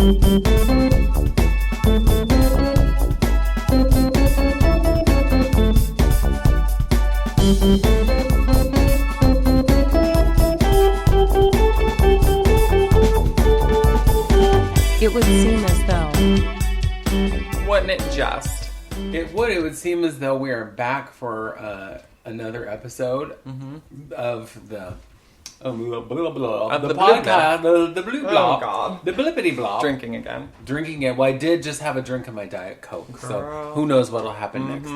It would seem as though... Wouldn't it just? It would seem as though we are back for another episode of the blah, blah, blah, Of the podcast, the blue blah, Oh, God. the blippity blah. Drinking again. Drinking it. Well, I did just have a drink of my Diet Coke, so who knows what'll happen next.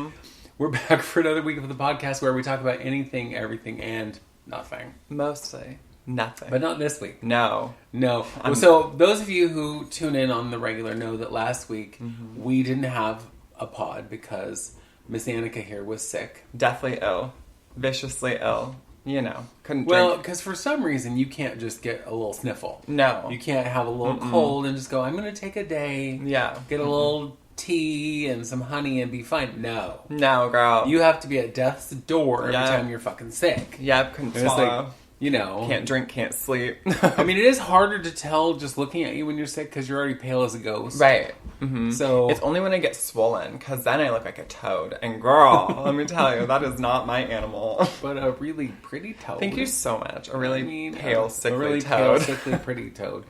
We're back for another week of the podcast where we talk about anything, everything, and nothing. Mostly. Nothing. But not this week. No. Well, so those of you who tune in on the regular know that last week we didn't have a pod because Miss Annika here was sick. Deathly ill. Viciously ill. You know. Couldn't drink. Well, because for some reason you can't just get a little sniffle. No. You can't have a little cold and just go, I'm going to take a day. Yeah. Get a little tea and some honey and be fine. No. No, girl. You have to be at death's door every time you're fucking sick. Yep, couldn't And it's swallow. like, you know. Can't drink, can't sleep. I mean, it is harder to tell just looking at you when you're sick because you're already pale as a ghost. Right. Mm-hmm. So it's only when I get swollen, because then I look like a toad. And girl, let me tell you, that is not my animal. But a really pretty toad. Thank you so much. A really pale, sickly a really toad. pale, sickly, pretty toad.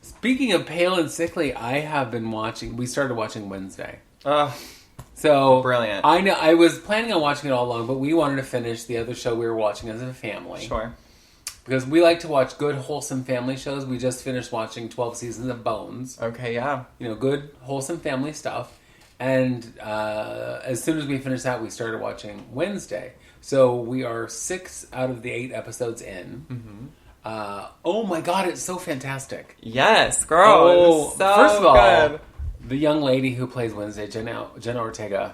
Speaking of pale and sickly, I have been watching. We started watching Wednesday. So Brilliant. I know I was planning on watching it all along, but we wanted to finish the other show we were watching as a family. Sure. Because we like to watch good, wholesome family shows. We just finished watching 12 seasons of Bones. Okay, yeah. You know, good, wholesome family stuff. And as soon as we finished that, we started watching Wednesday. So we are 6 out of the 8 episodes in. Oh my god, it's so fantastic. Yes, girl. Oh, It's so first of all, good. the young lady who plays Wednesday, Jenna Ortega.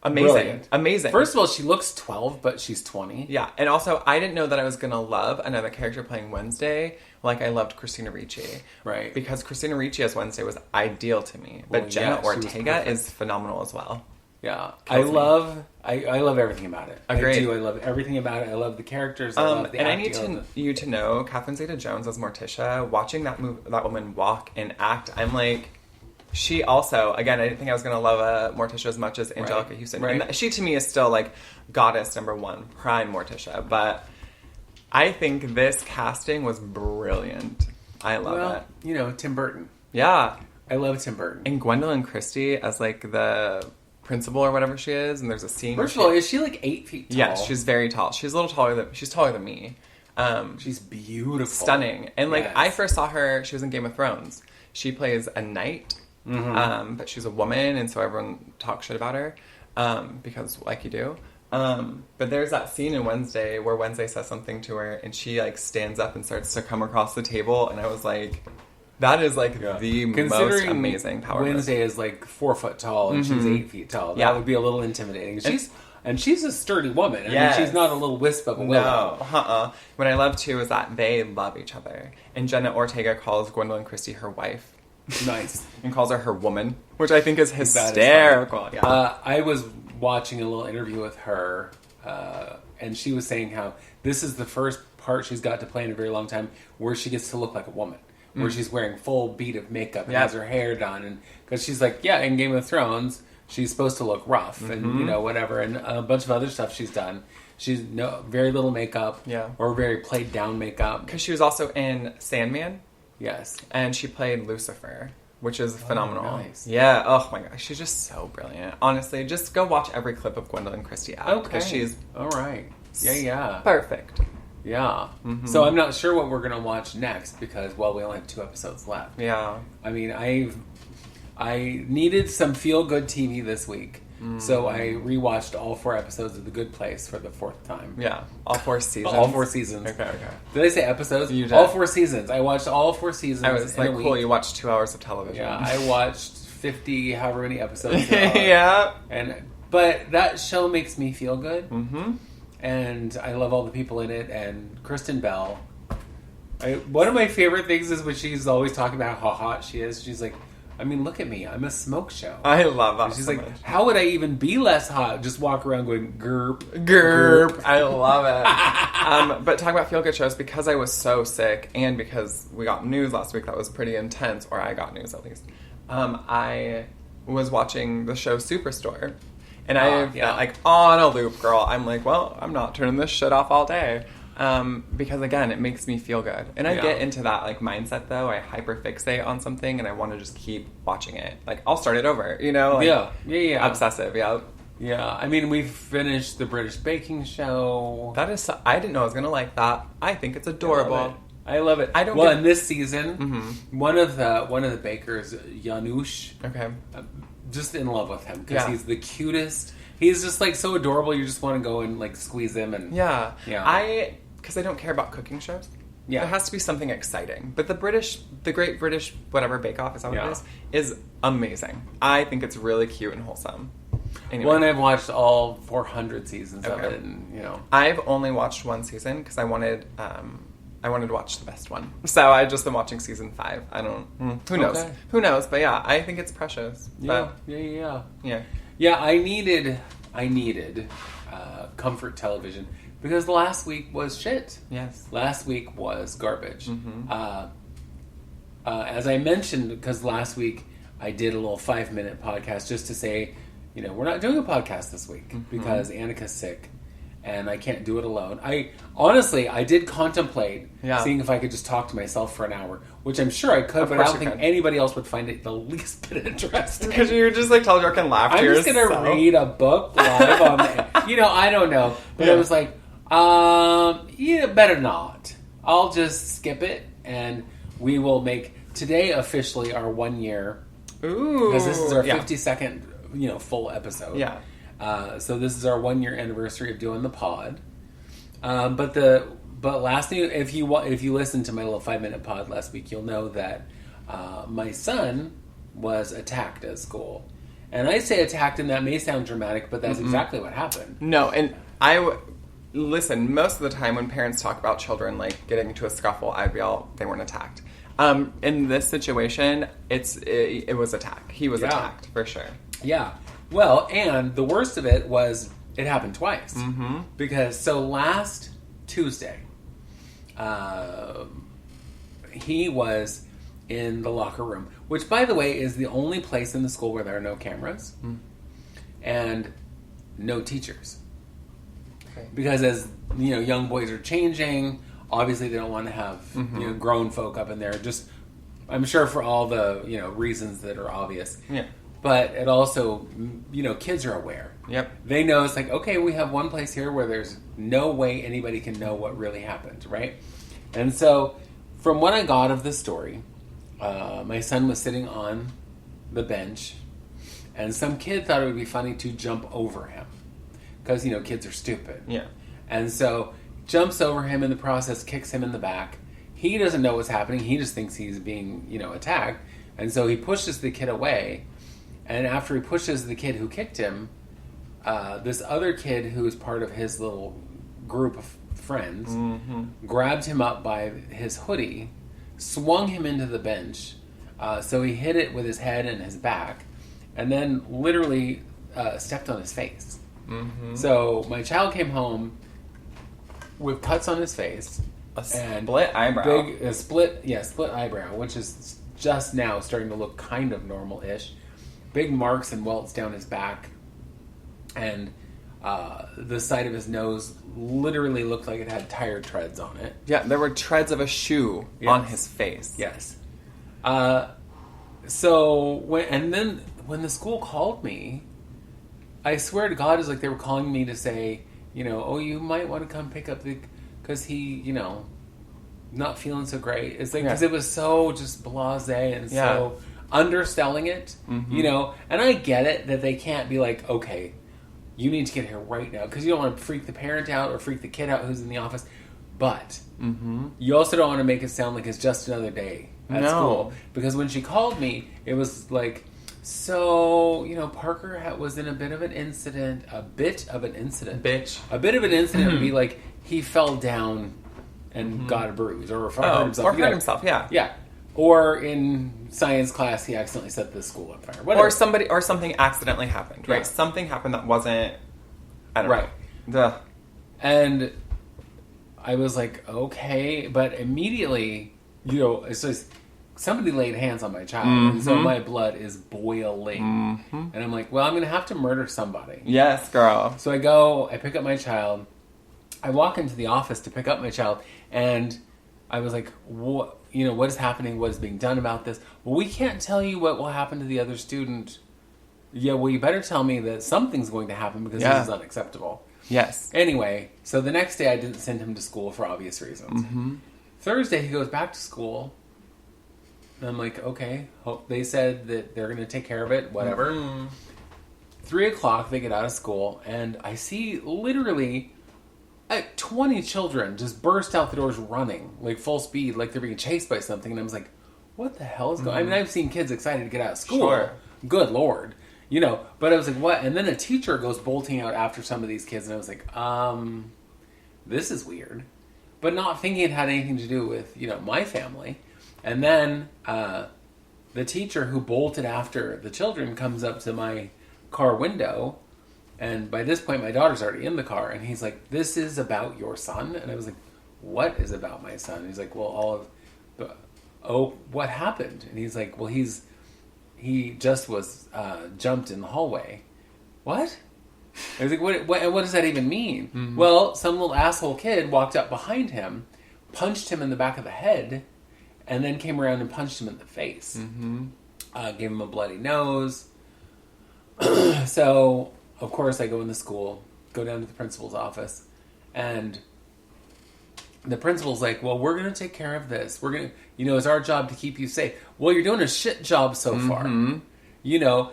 Amazing. Brilliant. Amazing. First of all, she looks 12, but she's 20. Yeah, and also, I didn't know that I was going to love another character playing Wednesday like I loved Christina Ricci. Right. Because Christina Ricci as Wednesday was ideal to me. But Well, Jenna yeah, she was Ortega perfect. is phenomenal as well. Yeah. Kills me. I love everything about it. Agreed. I do. I love everything about it. I love the characters. I love the and I acting. need you to know, Catherine Zeta-Jones as Morticia, watching that woman walk and act, I'm like, she also, again, I didn't think I was going to love Morticia as much as Angelica Houston. Right. And she, to me, is still, like, goddess #1, prime Morticia. But I think this casting was brilliant. I love it. You know, Tim Burton. Yeah. I love Tim Burton. And Gwendolyn Christie as, like, the principal or whatever she is, and there's a scene First of all, is she like 8 feet tall? Yes, she's very tall. She's a little taller she's taller than me. She's beautiful. Stunning. And, like, Yes. I first saw her, she was in Game of Thrones. She plays a knight. But she's a woman, and so everyone talks shit about her, because like you do. But there's that scene in Wednesday where Wednesday says something to her, and she like stands up and starts to come across the table, and I was like, that is like the most amazing power. Wednesday is like 4 foot tall and she's 8 feet tall. That Yeah. would be a little intimidating. She's a sturdy woman. I Yes. mean, she's not a little wisp of a willow. No, What I love too is that they love each other, and Jenna Ortega calls Gwendolyn Christie her wife. Nice. And calls her woman, which I think is That is hysterical. Yeah. I was watching a little interview with her, and she was saying how this is the first part she's got to play in a very long time where she gets to look like a woman, where she's wearing full beat of makeup and has her hair done, and because she's like, yeah, in Game of Thrones, she's supposed to look rough and you know whatever, and a bunch of other stuff she's done. She's very little makeup, or very played down makeup. Because she was also in Sandman. Yes. And she played Lucifer, which is phenomenal. Nice. Yeah, oh my gosh, she's just so brilliant. Honestly, just go watch every clip of Gwendolyn Christie act. Okay. Because she's all right. Yeah. perfect. Yeah. So I'm not sure what we're going to watch next because, well, we only have 2 episodes left. Yeah. I mean, I needed some feel-good TV this week. So I rewatched all 4 episodes of The Good Place for the 4th time. Yeah. All 4 seasons. All 4 seasons. Okay. Did I say episodes? You did. All 4 seasons. I watched all 4 seasons. I was like, in a cool, week. you watched 2 hours of television. Yeah, I watched 50, however many episodes there are. Yeah. But that show makes me feel good. Mm-hmm. And I love all the people in it. And Kristen Bell. One of my favorite things is when she's always talking about how hot she is. She's like, I mean, look at me. I'm a smoke show. I love that. And she's so like, much. how would I even be less hot? Just walk around going, "Gerp, Gerp. I love it. But talking about feel-good shows, because I was so sick and because we got news last week that was pretty intense, or I got news at least, I was watching the show Superstore. And I've like on a loop, girl. I'm like, well, I'm not turning this shit off all day. Because again, it makes me feel good. And I get into that like mindset though. I hyperfixate on something and I want to just keep watching it. Like I'll start it over, you know? Like, yeah. Obsessive, yeah. Yeah, I mean, we've finished the British baking show. That is so, I didn't know I was going to like that. I think it's adorable. I love it. I don't in this season, one of the bakers, Janusz, okay, just in love with him because he's the cutest. He's just like so adorable. You just want to go and like squeeze him and because I don't care about cooking shows. Yeah, it has to be something exciting. But the Great British whatever Bake Off is that what it is amazing. I think it's really cute and wholesome. Anyway. Well, and I've watched all 400 seasons of it, and you know, I've only watched one season because I wanted to watch the best one. So I just been watching season 5. I don't. Who knows? Okay. Who knows? But yeah, I think it's precious. Yeah, but, yeah. I needed comfort television because last week was shit. Yes, last week was garbage. Mm-hmm. As I mentioned, because last week I did a little 5-minute podcast just to say, you know, we're not doing a podcast this week because Annika's sick. And I can't do it alone. I did contemplate seeing if I could just talk to myself for an hour, which I'm sure I could, but I don't think anybody else would find it the least bit interesting. Because you just like tell a joke and laugh to yourself. I'm just going to read a book live on the... You know, I don't know. But I was like, better not. I'll just skip it, and we will make today officially our 1 year. Ooh. Because this is our 52nd, full episode. Yeah. So this is our 1 year anniversary of doing the pod. But last thing, if you listened to my little 5-minute pod last week, you'll know that my son was attacked at school. And I say attacked, and that may sound dramatic, but that's exactly what happened. No, and listen, most of the time when parents talk about children like getting into a scuffle, I'd be all, they weren't attacked. In this situation, it was attack. He was attacked for sure. Yeah. Well, and the worst of it was it happened twice. Mm-hmm. Because last Tuesday, he was in the locker room, which, by the way, is the only place in the school where there are no cameras and no teachers. Okay. Because as young boys are changing, obviously they don't want to have grown folk up in there. Just, I'm sure for all the reasons that are obvious. Yeah. But it also, kids are aware. Yep. They know it's like, okay, we have one place here where there's no way anybody can know what really happened, right? And so, from what I got of the story, my son was sitting on the bench, and some kid thought it would be funny to jump over him. Because, kids are stupid. Yeah. And so, jumps over him in the process, kicks him in the back. He doesn't know what's happening. He just thinks he's being, attacked. And so, he pushes the kid away. And after he pushes the kid who kicked him, this other kid who is part of his little group of friends grabbed him up by his hoodie, swung him into the bench, so he hit it with his head and his back, and then literally stepped on his face. Mm-hmm. So my child came home with cuts on his face. Split eyebrow. Split eyebrow, which is just now starting to look kind of normal-ish. Big marks and welts down his back, and the side of his nose literally looked like it had tire treads on it. Yeah, there were treads of a shoe on his face. Yes. When the school called me, I swear to God, it's like they were calling me to say, you might want to come pick up because he, not feeling so great. It's like, because it was so just blasé and so underselling it, and I get it that they can't be like, okay, you need to get here right now, because you don't want to freak the parent out or freak the kid out who's in the office, but you also don't want to make it sound like it's just another day at school, because when she called me, it was like, Parker was in a bit of an incident would be like he fell down and got a bruise or hurt himself. Yeah. Or in science class, he accidentally set the school on fire. Whatever. Or something accidentally happened, right? Yeah. Something happened that wasn't, I don't right. know. Duh. And I was like, okay. But immediately, you know, it's just somebody laid hands on my child. And so my blood is boiling. And I'm like, well, I'm going to have to murder somebody. Yes, girl. So I go, I pick up my child. I walk into the office to pick up my child. And I was like, what? You know, what is happening? What is being done about this? Well, we can't tell you what will happen to the other student. Yeah, well, you better tell me that something's going to happen because this is unacceptable. Yes. Anyway, so the next day I didn't send him to school for obvious reasons. Thursday he goes back to school. And I'm like, okay. They said that they're going to take care of it, whatever. 3 o'clock they get out of school, and I see literally 20 children just burst out the doors running, like full speed, like they're being chased by something. And I was like, what the hell is going on? I mean, I've seen kids excited to get out of school. Sure. Good Lord. You know, but I was like, what? And then a teacher goes bolting out after some of these kids, and I was like, this is weird. But not thinking it had anything to do with, you know, my family. And then the teacher who bolted after the children comes up to my car window. And by this point, my daughter's already in the car. And he's like, this is about your son? And I was like, what is about my son? And he's like, well, what happened? And he's like, well, he just was jumped in the hallway. What? I was like, what does that even mean? Well, some little asshole kid walked up behind him, punched him in the back of the head, and then came around and punched him in the face. Gave him a bloody nose. So... Of course, I go in the school, go down to the principal's office, and the principal's like, well, we're going to take care of this. We're going to, you know, it's our job to keep you safe. Well, you're doing a shit job so far. You know,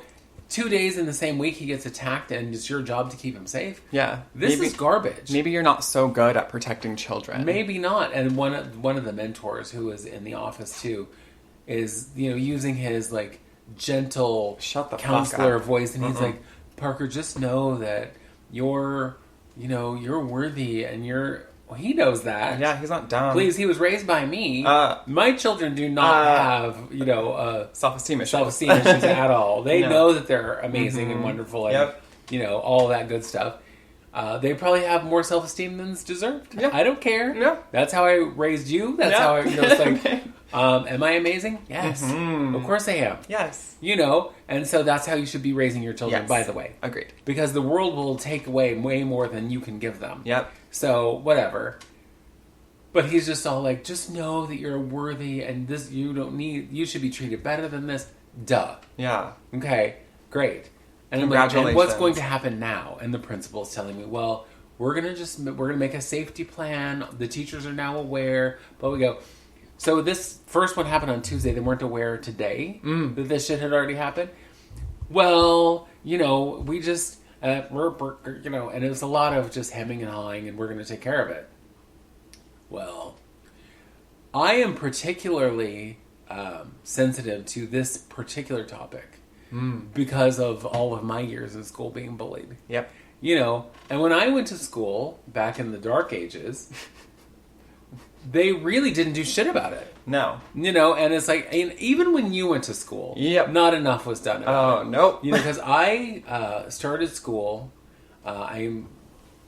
2 days in the same week he gets attacked, and it's your job to keep him safe. Yeah. This is garbage. Maybe you're not so good at protecting children. Maybe not. And one of the mentors who is in the office, too, is, you know, using his, like, gentle counselor voice, and he's like, Parker, just know that you're worthy, and he knows that. Yeah, he's not dumb. Please, he was raised by me. My children do not have, you know, self-esteem issues at all. They know that they're amazing and wonderful, and you know, all that good stuff. They probably have more self-esteem than's deserved. Yeah. I don't care. Yeah. That's how I raised you. That's how I, you know, it's like, am I amazing? Yes. Of course I am. Yes. You know, and so that's how you should be raising your children, by the way. Agreed. Because the world will take away way more than you can give them. Yep. So, whatever. But he's just all like, just know that you're worthy, and this, you should be treated better than this. Duh. Yeah. Okay, great. And I'm like, and what's going to happen now? And the principal's telling me, well, we're gonna make a safety plan. The teachers are now aware. But we go, so this first one happened on Tuesday. They weren't aware today that this shit had already happened. Well, you know, we just, you know, and it was a lot of just hemming and hawing, and we're going to take care of it. Well, I am particularly sensitive to this particular topic because of all of my years in school being bullied. Yep. You know, and when I went to school back in the dark ages, they really didn't do shit about it. No. You know, and it's like, and even when you went to school, not enough was done about it. Nope. You know, because I started school, I'm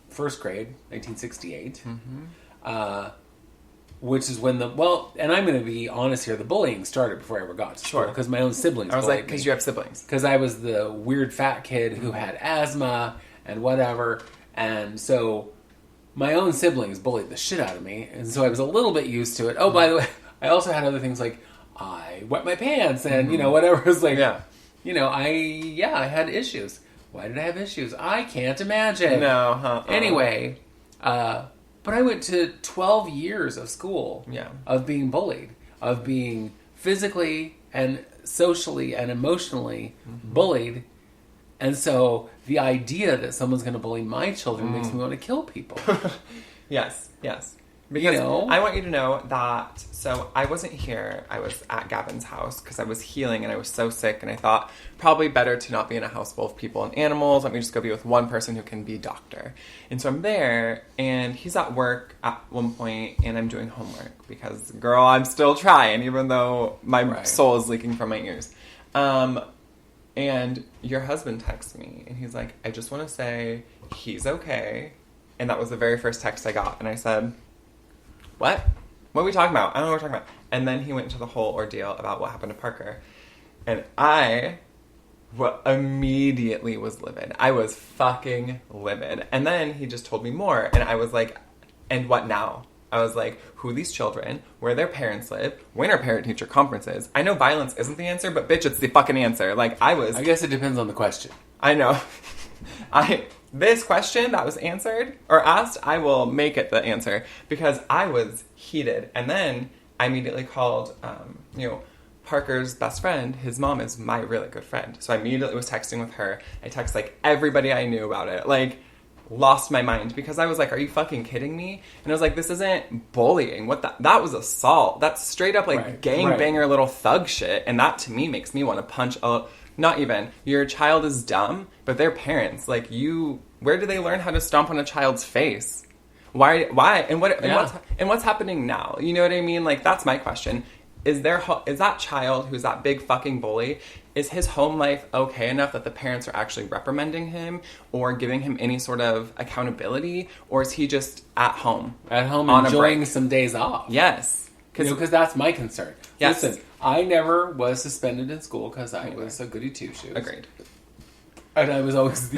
first grade, 1968, which is when and I'm going to be honest here, the bullying started before I ever got to school, because my own siblings I was like, because you have siblings. Because I was the weird fat kid who had asthma and whatever, and so my own siblings bullied the shit out of me, and so I was a little bit used to it. Oh, by the way, I also had other things like I wet my pants and, you know, whatever. It was like, you know, I had issues. Why did I have issues? I can't imagine. No. Anyway, but I went to 12 years of school of being bullied, of being physically and socially and emotionally bullied. And so the idea that someone's going to bully my children makes me want to kill people. Yes. Because I want you to know that, so I wasn't here. I was at Gavin's house because I was healing and I was so sick, and I thought probably better to not be in a house full of people and animals. Let me just go be with one person who can be doctor. And so I'm there, and he's at work at one point, and I'm doing homework because, girl, I'm still trying, even though my soul is leaking from my ears. And your husband texts me, and he's like, I just want to say he's okay. And that was the very first text I got. And I said, what? What are we talking about? I don't know what we're talking about. And then he went into the whole ordeal about what happened to Parker. And I immediately was livid. I was fucking livid. And then he just told me more. And I was like, and what now? I was like, who are these children? Where their parents live? When are parent-teacher conferences? I know violence isn't the answer, but bitch, it's the fucking answer. Like, I guess it depends on the question. I know. This question that was answered or asked, I will make it the answer because I was heated. And then I immediately called, Parker's best friend. His mom is my really good friend. So I immediately was texting with her. I text like everybody I knew about it. Like, lost my mind because I was like, are you fucking kidding me? And I was like, this isn't bullying. That was assault. That's straight up like gangbanger little thug shit. And that to me makes me want to punch not even. Your child is dumb, but their parents, like where do they learn how to stomp on a child's face? Why? And what's happening now? You know what I mean? Like, that's my question. Is that child who's that big fucking bully, is his home life okay enough that the parents are actually reprimanding him or giving him any sort of accountability? Or is he just at home? At home enjoying some days off. Yes. Because that's my concern. Yes. Listen, I never was suspended in school because I was a goody two-shoes. Agreed. And I was always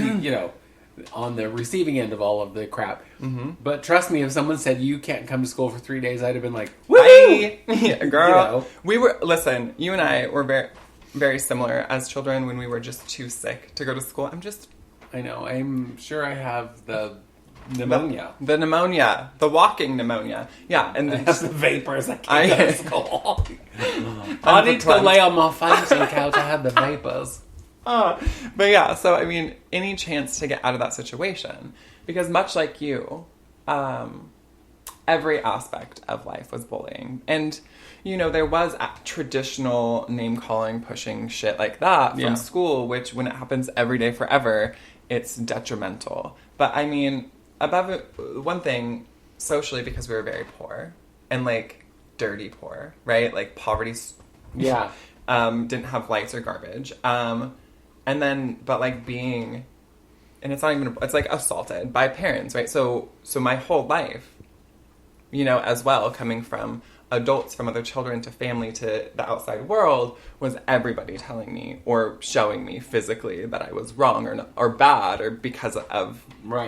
on the receiving end of all of the crap. Mm-hmm. But trust me, if someone said you can't come to school for 3 days, I'd have been like, woo! Yeah, girl. Listen, you and I were very, very similar as children when we were just too sick to go to school. I know. I'm sure I have the pneumonia. The pneumonia. The walking pneummonia. Yeah. And I have the vapors. I can't go to school. I need to lay on my fainting couch. I have the vapors. But yeah, so I mean, any chance to get out of that situation, because much like you, every aspect of life was bullying. And, there was traditional name-calling, pushing shit like that from school, which when it happens every day forever, it's detrimental. But I mean, above it, one thing, socially, because we were very poor, and like, dirty poor, right? Like, poverty, didn't have lights or garbage. And then, but like being, and it's not even, it's like assaulted by parents, right? So my whole life, as well, coming from adults, from other children to family to the outside world, was everybody telling me or showing me physically that I was wrong or bad or because of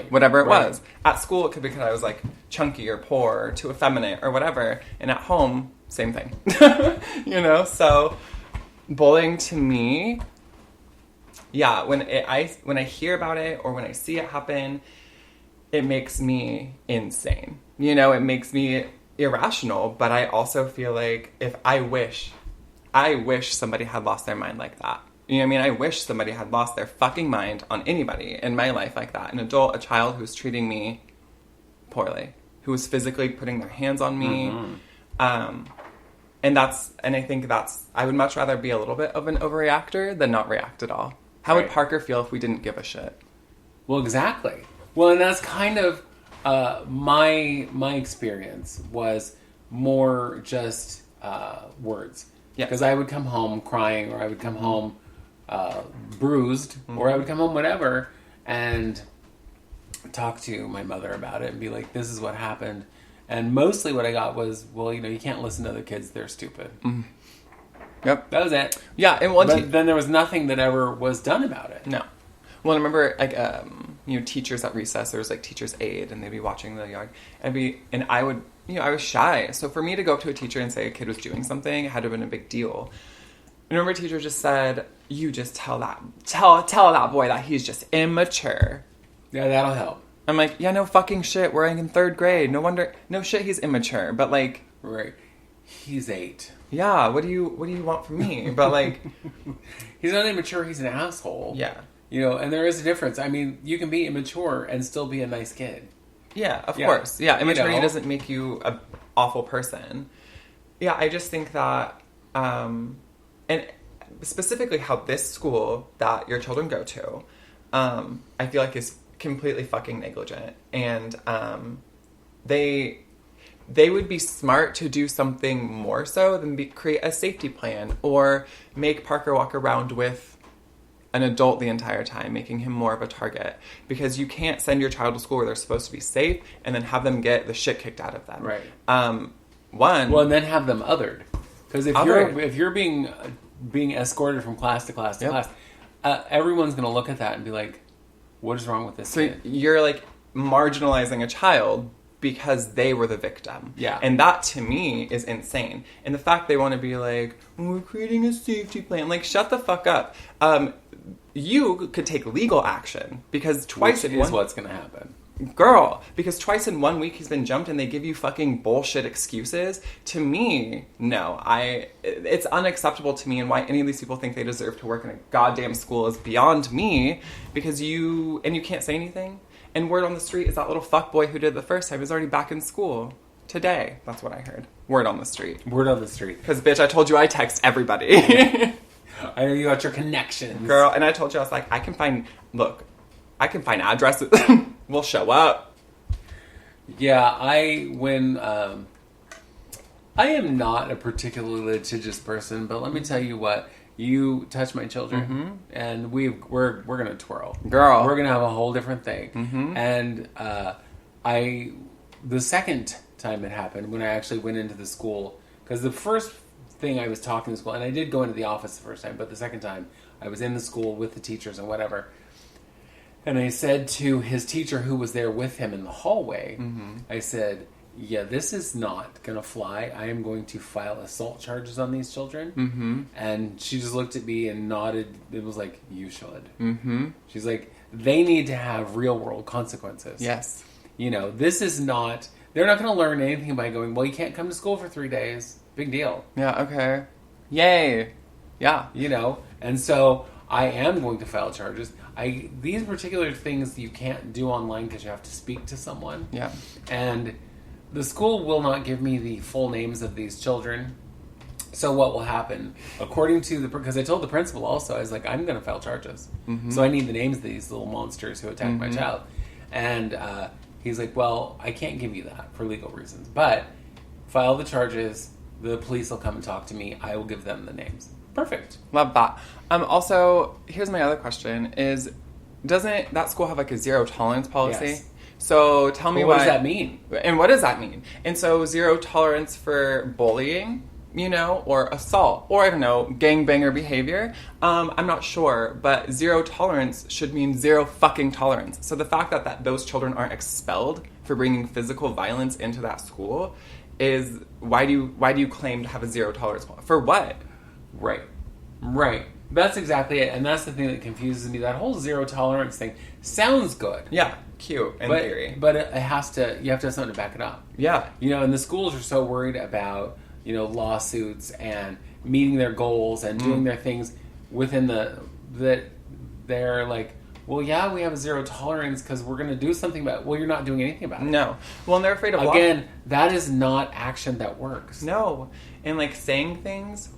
whatever it was. At school, it could be because I was like chunky or poor or too effeminate or whatever. And at home, same thing, so bullying to me, yeah, when I hear about it or when I see it happen, it makes me insane. It makes me irrational, but I also feel like I wish somebody had lost their mind like that. You know what I mean? I wish somebody had lost their fucking mind on anybody in my life like that. An adult, a child who's treating me poorly, who was physically putting their hands on me. Mm-hmm. And I think I would much rather be a little bit of an overreactor than not react at all. How would Parker feel if we didn't give a shit? Well, exactly. Well, and that's kind of my experience was more just words. Yeah. Because I would come home crying, or I would come home bruised, or I would come home whatever, and talk to my mother about it and be like, this is what happened. And mostly what I got was, well, you can't listen to other kids, they're stupid. Mm. Yep. That was it. Yeah, and then there was nothing that ever was done about it. No. Well, I remember, like, teachers at recess, there was, like, teacher's aide, and they'd be watching the yard. And I would, I was shy. So for me to go up to a teacher and say a kid was doing something, it had to have been a big deal. I remember a teacher just said, you just tell that boy that he's just immature. Yeah, that'll help. I'm like, yeah, no fucking shit. We're in 3rd grade. No wonder. No shit, he's immature. But, like... Right. He's 8. Yeah, what do you want from me? But, like... He's not immature, he's an asshole. Yeah. And there is a difference. I mean, you can be immature and still be a nice kid. Yeah, of course. Yeah, immaturity You know? doesn't make you an awful person. Yeah, I just think that, and specifically how this school that your children go to, I feel like is completely fucking negligent. And they would be smart to do something more so than create a safety plan or make Parker walk around with an adult the entire time, making him more of a target. Because you can't send your child to school where they're supposed to be safe and then have them get the shit kicked out of them. Right. Well, and then have them othered. Because if you're being escorted from class to class to class, everyone's going to look at that and be like, what is wrong with this kid? You're like marginalizing a child because they were the victim. Yeah. And that, to me, is insane. And the fact they want to be like, we're creating a safety plan. Like, shut the fuck up. You could take legal action because twice in one... what's going to happen. Girl, because twice in 1 week he's been jumped and they give you fucking bullshit excuses. To me, no. It's unacceptable to me, and why any of these people think they deserve to work in a goddamn school is beyond me, because you can't say anything. And word on the street is that little fuckboy who did it the first time is already back in school today. That's what I heard. Word on the street. Word on the street. Because, bitch, I told you I text everybody. I know you got your connections. Girl, and I told you, I was like, I can find addresses. We'll show up. Yeah, I am not a particularly litigious person, but let me tell you what. You touch my children, and we're gonna twirl, girl. We're gonna have a whole different thing. And the second time it happened, when I actually went into the school, because the first thing I was talking to the school, and I did go into the office the first time, but the second time I was in the school with the teachers and whatever. And I said to his teacher who was there with him in the hallway, I said, yeah, this is not going to fly. I am going to file assault charges on these children. And she just looked at me and nodded. It was like, you should. She's like, they need to have real world consequences. Yes. You know, this is not, they're not going to learn anything by going, well, you can't come to school for 3 days. Big deal. Yeah, okay. Yay. Yeah. You know, and so I am going to file charges. These particular things you can't do online because you have to speak to someone. Yeah. And the school will not give me the full names of these children. So what will happen, according to because I told the principal also, I was like, I'm going to file charges. So I need the names of these little monsters who attacked my child. And he's like, well, I can't give you that for legal reasons. But file the charges. The police will come and talk to me. I will give them the names. Perfect. Love that. Also, here's my other question is, doesn't that school have like a zero tolerance policy? Yes. So tell me what does that mean? And what does that mean? And so zero tolerance for bullying, or assault, or I don't know, gangbanger behavior. I'm not sure, but zero tolerance should mean zero fucking tolerance. So the fact that those children aren't expelled for bringing physical violence into that school is why do you claim to have a zero tolerance policy? For what? Right. That's exactly it, and that's the thing that confuses me. That whole zero tolerance thing sounds good. Yeah, cute in theory, but you have to have something to back it up. Yeah, and the schools are so worried about lawsuits and meeting their goals and doing their things within that they're like, well, yeah, we have a zero tolerance because we're going to do something about it. Well, you're not doing anything about it. No. Well, and they're afraid of again. That is not action that works. No, and like saying things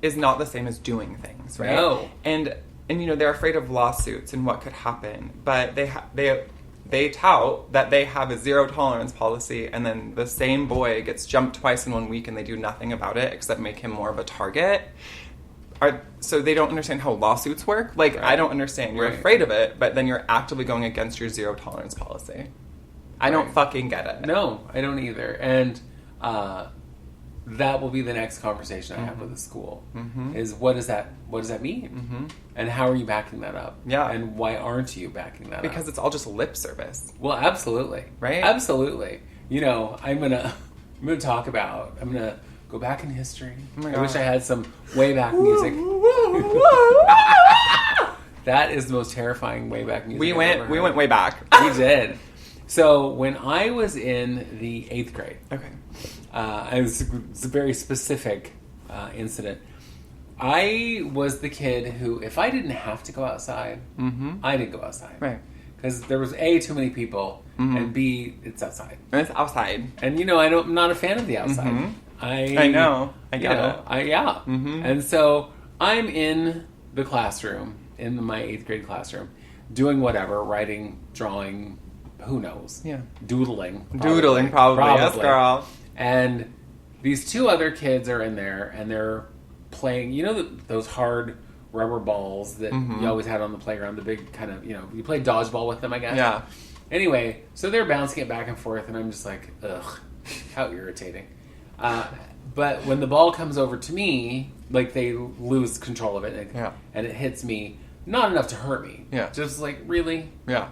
is not the same as doing things, right? No. And they're afraid of lawsuits and what could happen, but they tout that they have a zero tolerance policy, and then the same boy gets jumped twice in 1 week and they do nothing about it except make him more of a target. So they don't understand how lawsuits work? Like, right. I don't understand. You're afraid of it, but then you're actively going against your zero tolerance policy. I don't fucking get it. No, I don't either. And that will be the next conversation I have with the school. Is what does that mean? And how are you backing that up? Yeah. And why aren't you backing that up? Because it's all just lip service. Well, absolutely. Right? Absolutely. I'm gonna talk about, I'm gonna go back in history. Oh my God. I wish I had some way back music. That is the most terrifying way back music we went way back. We did. So when I was in the 8th grade, okay, it's a very specific incident. I was the kid who, if I didn't have to go outside, I didn't go outside. Right. Because there was A, too many people, and B, it's outside. And it's outside. And, I'm not a fan of the outside. Mm-hmm. I know. I get it. Yeah. Mm-hmm. And so I'm in the classroom, in my 8th grade classroom, doing whatever, writing, drawing, who knows? Yeah. Doodling. Probably. Yes, girl. And these 2 other kids are in there, and they're playing, those hard rubber balls that you always had on the playground, the big kind of, you play dodgeball with them, I guess. Yeah. Anyway, so they're bouncing it back and forth, and I'm just like, ugh, how irritating. But when the ball comes over to me, like, they lose control of it, and it hits me, not enough to hurt me. Yeah. Just like, really? Yeah.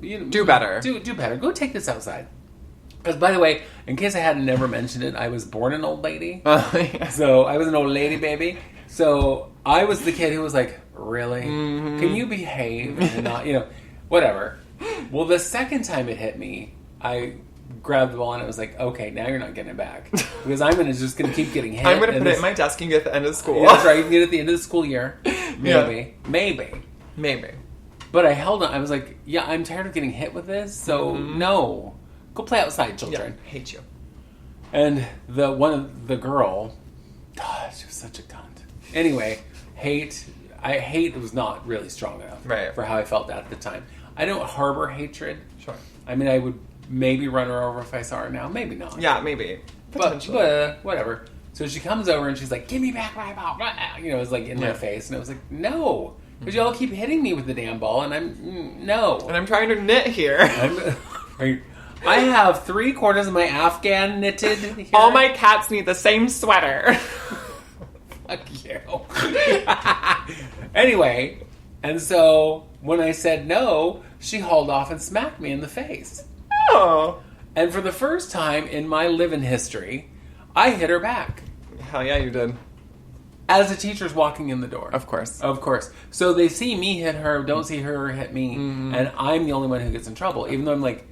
Do better. Do better. Go take this outside. Because, by the way, in case I hadn't never mentioned it, I was born an old lady. Yeah. So I was an old lady baby. So I was the kid who was like, really? Mm-hmm. Can you behave? And not, whatever. Well, the second time it hit me, I grabbed the ball and it was like, okay, now you're not getting it back. Because I'm just going to keep getting hit. I'm going to put it in my desk and get it at the end of school. Yeah, that's right. You can get it at the end of the school year. Maybe. Yeah. Maybe. But I held on. I was like, yeah, I'm tired of getting hit with this. So, no. Go play outside, children. Yeah, hate you. And the girl, God, she was such a cunt. Anyway, hate was not really strong enough for how I felt at the time. I don't harbor hatred. Sure. I mean, I would maybe run her over if I saw her now. Maybe not. Yeah, maybe. But whatever. So she comes over and she's like, give me back my ball. It was like in my face. And I was like, no. Because y'all keep hitting me with the damn ball. And no. And I'm trying to knit here. I have 3/4 of my Afghan knitted here. All my cats need the same sweater. Fuck you. Anyway, and so when I said no, she hauled off and smacked me in the face. Oh. And for the first time in my living history, I hit her back. Hell yeah, you did. As the teacher's walking in the door. Of course. So they see me hit her, don't see her hit me, and I'm the only one who gets in trouble. Even though I'm like,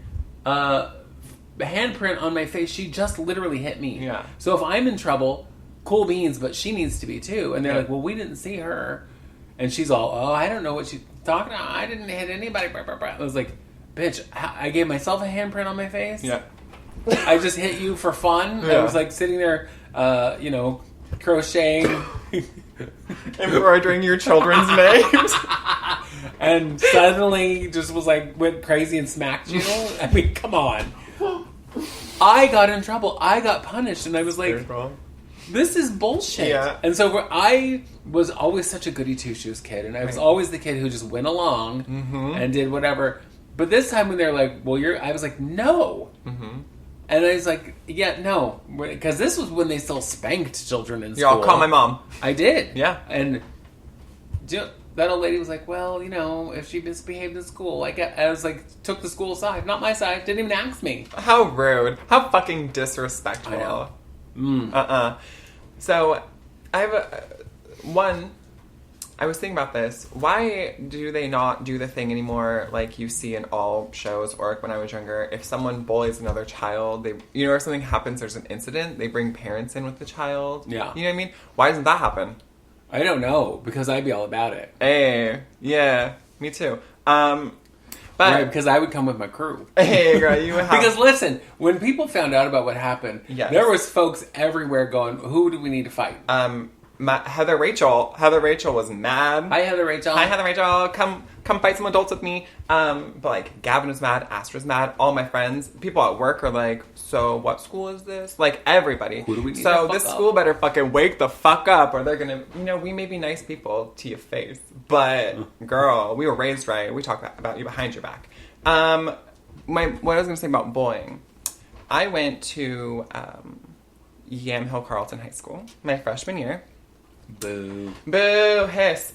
handprint on my face, she just literally hit me. Yeah. So if I'm in trouble, cool beans, but she needs to be too. And they're like, well, we didn't see her. And she's all, oh, I don't know what she's talking about. I didn't hit anybody. Blah, blah, blah. I was like, bitch, I gave myself a handprint on my face. Yeah. I just hit you for fun. Yeah. I was like sitting there, crocheting. Embroidering your children's names. And suddenly just was like, went crazy and smacked you. I mean, come on. I got in trouble. I got punished. And I was like, this is bullshit. Yeah. And so I was always such a goody two-shoes kid. And I was always the kid who just went along and did whatever. But this time when they're like, well, I was like, no. And I was like, yeah, no. Because this was when they still spanked children in school. Yeah, I'll call my mom. I did. Yeah. And that old lady was like, well, if she misbehaved in school, I was like, took the school side. Not my side. Didn't even ask me. How rude. How fucking disrespectful. I know. So, I have I was thinking about this. Why do they not do the thing anymore like you see in all shows, or like when I was younger, if someone bullies another child, they, if something happens, there's an incident, they bring parents in with the child. Yeah. You know what I mean? Why doesn't that happen? I don't know, because I'd be all about it. Hey, yeah, me too. Right, because I would come with my crew. Hey, girl, you would have... Because listen, when people found out about what happened, there was folks everywhere going, who do we need to fight? Heather Rachel was mad. Hi, Heather Rachel. Hi, Heather Rachel. Come fight some adults with me. But like Gavin was mad, Astra's mad, all my friends, people at work are like, so what school is this? Like everybody. Who do we need so to this fuck school up? better fucking wake the fuck up, or they're gonna, we may be nice people to your face, but girl, we were raised right. We talk about you behind your back. What I was gonna say about bullying, I went to Yamhill Carleton High School my freshman year. Boo. Boo, hiss.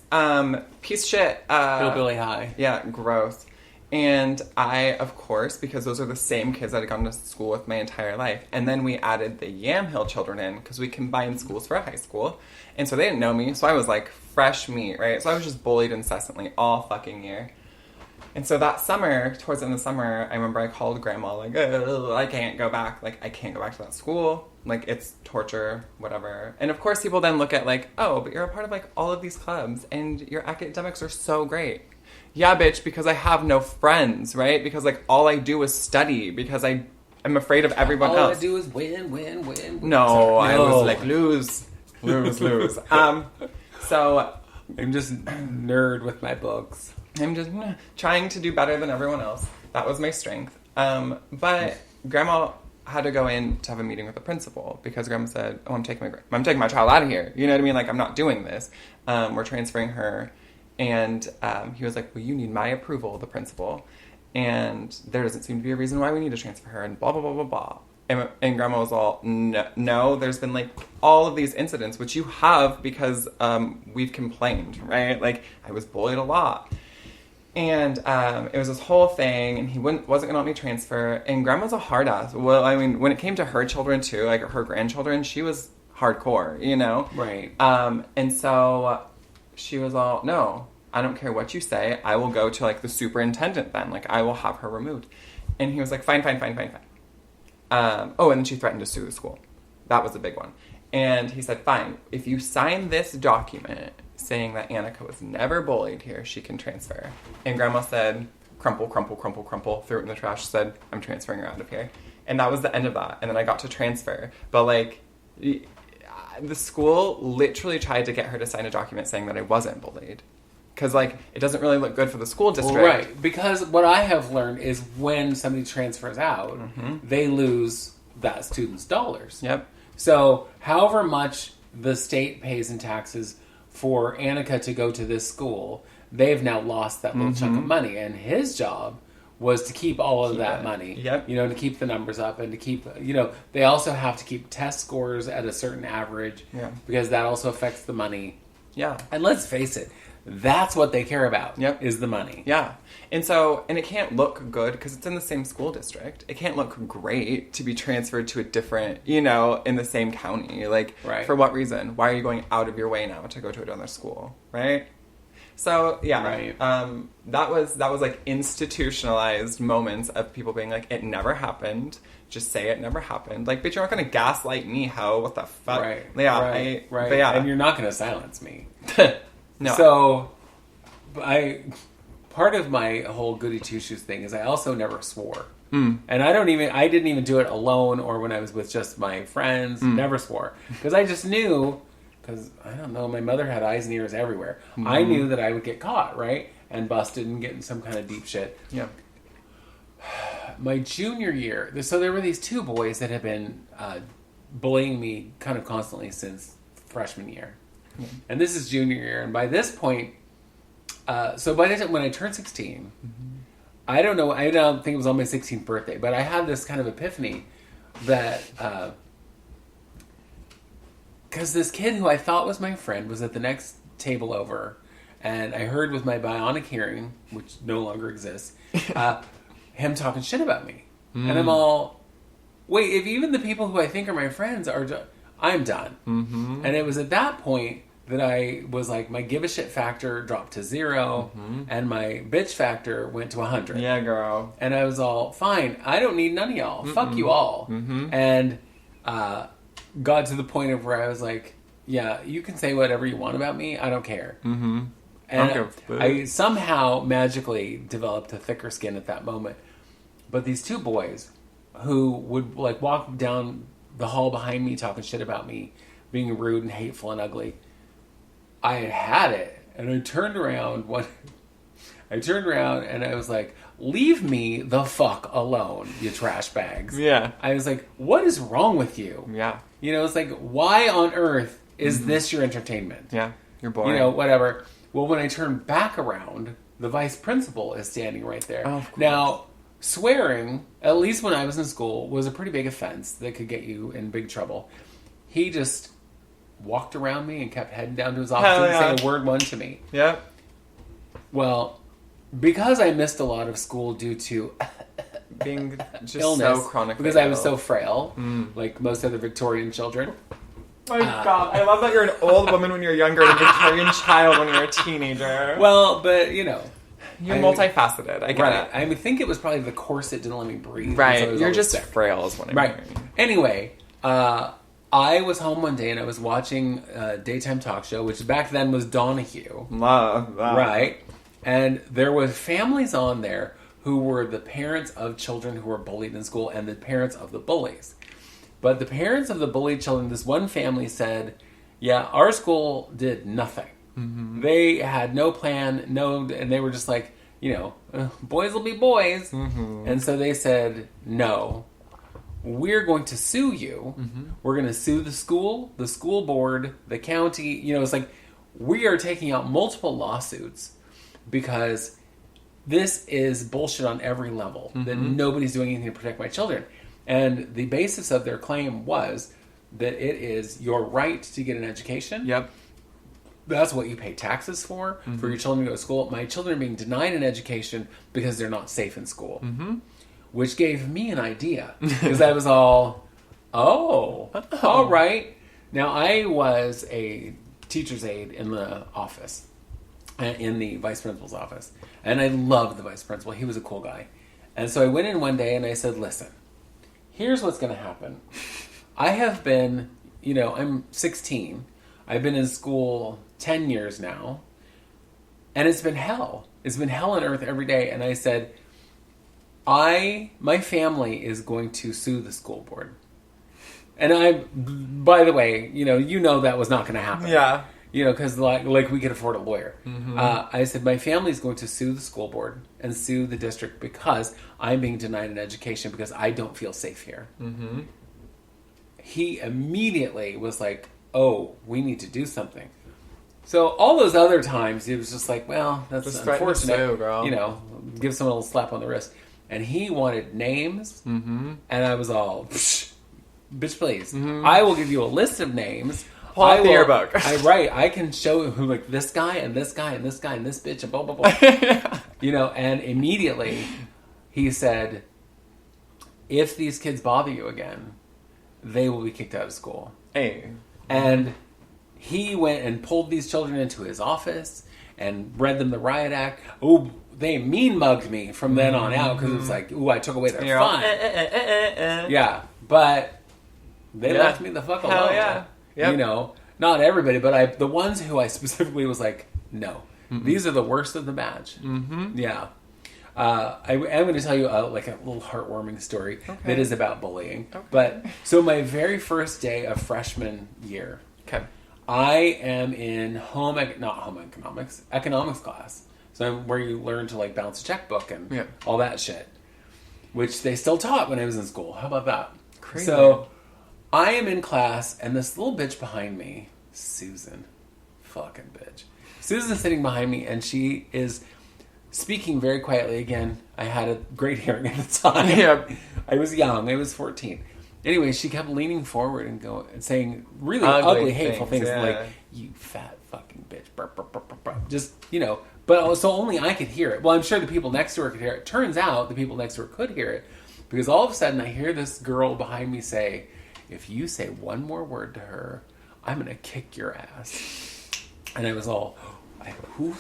Piece of shit. Hillbilly high. Yeah, gross. And I, of course, because those are the same kids that I'd gone to school with my entire life. And then we added the Yamhill children in, because we combined schools for a high school. And so they didn't know me, so I was like fresh meat, right? So I was just bullied incessantly all fucking year. And so that summer, towards the end of the summer, I remember I called grandma, like, I can't go back. Like, I can't go back to that school. Like, it's torture, whatever. And of course, people then look at, like, oh, but you're a part of, like, all of these clubs, and your academics are so great. Yeah, bitch, because I have no friends, right? Because, like, all I do is study, because I'm afraid of everyone else. All I do is win, win, win. No, I was like, lose. So... I'm just nerd with my books. I'm just trying to do better than everyone else. That was my strength. But Grandma had to go in to have a meeting with the principal because Grandma said, "Oh, I'm taking my child out of here." You know what I mean? Like, I'm not doing this. We're transferring her. And he was like, "Well, you need my approval, the principal. And there doesn't seem to be a reason why we need to transfer her." And blah, blah, blah, blah, blah. And Grandma was all, no, there's been, like, all of these incidents, which you have because we've complained, right? Like, I was bullied a lot. And it was this whole thing, and he wasn't going to let me transfer. And Grandma's a hard ass. Well, I mean, when it came to her children, too, like her grandchildren, she was hardcore, you know? Right. And so she was all, no, I don't care what you say. I will go to, like, the superintendent then. Like, I will have her removed. And he was like, fine. And then she threatened to sue the school. That was a big one. And he said, fine, if you sign this document saying that Annika was never bullied here, she can transfer. And Grandma said, crumple, threw it in the trash, said, I'm transferring her out of here. And that was the end of that. And then I got to transfer. But, like, the school literally tried to get her to sign a document saying that I wasn't bullied. Because, like, it doesn't really look good for the school district. Well, right. Because what I have learned is when somebody transfers out, they lose that student's dollars. Yep. So, however much the state pays in taxes for Annika to go to this school, they've now lost that little chunk of money. And his job was to keep all of that money. Yep. You know, to keep the numbers up and to keep, you know, they also have to keep test scores at a certain average. Yeah. Because that also affects the money. Yeah. And let's face it, that's what they care about, is the money. Yeah. And so, and it can't look good because it's in the same school district. It can't look great to be transferred to a different, you know, in the same county. Like, for what reason? Why are you going out of your way now to go to another school, right? So, yeah. Right. That was like institutionalized moments of people being like, it never happened. Just say it never happened. Like, bitch, you're not going to gaslight me, ho. What the fuck? Right. Yeah. Right. But yeah. And you're not going to silence me. No. So, part of my whole goody two shoes thing is I also never swore, and I didn't even do it alone or when I was with just my friends. Never swore because I just knew, because I don't know, my mother had eyes and ears everywhere. I knew that I would get caught, right, and busted and get in some kind of deep shit. Yeah. My junior year, so there were these two boys that had been bullying me kind of constantly since freshman year. And this is junior year, and by this point, so by the time when I turned 16, I don't think it was on my 16th birthday, but I had this kind of epiphany that, because this kid who I thought was my friend was at the next table over, and I heard with my bionic hearing, which no longer exists, him talking shit about me. And I'm all, wait, if even the people who I think are my friends are I'm done. And it was at that point that I was like, my give a shit factor dropped to 0, and my bitch factor went to 100. Yeah, girl. And I was all, fine, I don't need none of y'all. Fuck you all. And got to the point of where I was like, yeah, you can say whatever you want about me. I don't care. And I somehow magically developed a thicker skin at that moment. But these two boys who would like walk down the hall behind me talking shit about me, being rude and hateful and ugly, I had it. And I turned around and I was like, leave me the fuck alone, you trash bags. Yeah. I was like, what is wrong with you? Yeah. You know, it's like, why on earth is this your entertainment? Yeah. You're boring. You know, whatever. Well, when I turn back around, the vice principal is standing right there. Oh, of course. Now, swearing, at least when I was in school, was a pretty big offense that could get you in big trouble. He just walked around me and kept heading down to his office and didn't say a word one to me. Yeah. Well, because I missed a lot of school due to being just illness, so chronically because I was so frail, like most other Victorian children. My God, I love that you're an old woman when you're younger and a Victorian child when you're a teenager. Well, but, you know. You're multifaceted. I get it. I think it was probably the corset didn't let me breathe. Right. You're just frail is what I'm right. hearing. Anyway, I was home one day and I was watching a daytime talk show, which back then was Donahue. Love that. Right. And there were families on there who were the parents of children who were bullied in school and the parents of the bullies. But the parents of the bullied children, this one family said, yeah, our school did nothing. Mm-hmm. They had no plan, and they were just like, boys will be boys. Mm-hmm. And so they said, no, we're going to sue you. Mm-hmm. We're going to sue the school board, the county. It's like we are taking out multiple lawsuits because this is bullshit on every level, mm-hmm. that nobody's doing anything to protect my children. And the basis of their claim was that it is your right to get an education. Yep. That's what you pay taxes for your children to go to school. My children are being denied an education because they're not safe in school. Mm-hmm. Which gave me an idea. Because I was all, all right. Now, I was a teacher's aide in the office, in the vice principal's office. And I loved the vice principal. He was a cool guy. And so I went in one day and I said, listen, here's what's going to happen. I have been, I'm 16. I've been in school 10 years now. And it's been hell. It's been hell on earth every day. And I said, my family is going to sue the school board. And by the way, that was not going to happen. Yeah. Because like we could afford a lawyer. Mm-hmm. I said, my family's going to sue the school board and sue the district because I'm being denied an education because I don't feel safe here. Mm-hmm. He immediately was like, oh, we need to do something. So all those other times, he was just like, well, that's just unfortunate. Sue, girl. Give someone a little slap on the wrist. And he wanted names, mm-hmm. and I was all, bitch, please. Mm-hmm. I will give you a list of names. Pull out the yearbook. I can show who, like, this guy, and this guy, and this guy, and this bitch, and blah, blah, blah. And immediately he said, if these kids bother you again, they will be kicked out of school. Hey. And he went and pulled these children into his office and read them the riot act. Oh, they mean mugged me from then on out because it was like, ooh, I took away their fun. Yeah, but they left me the fuck alone. Hell yeah. Yep. Not everybody, but the ones who I specifically was like, no, these are the worst of the batch. Mm-hmm. Yeah. I am going to tell you a little heartwarming story that is about bullying. Okay. But so my very first day of freshman year, I am in economics class. So where you learn to balance a checkbook and all that shit, which they still taught when I was in school. How about that? Crazy. So I am in class and this little bitch behind me, Susan, fucking bitch. Susan's sitting behind me and she is speaking very quietly. Again, I had a great hearing at the time. Yep. I was young. I was 14. Anyway, she kept leaning forward and saying really ugly hateful things like, you fat fucking bitch. Burr, burr, burr, burr, burr. Just, but so only I could hear it. Well, I'm sure the people next to her could hear it. Turns out the people next to her could hear it because all of a sudden I hear this girl behind me say, if you say one more word to her, I'm going to kick your ass. And I was all, who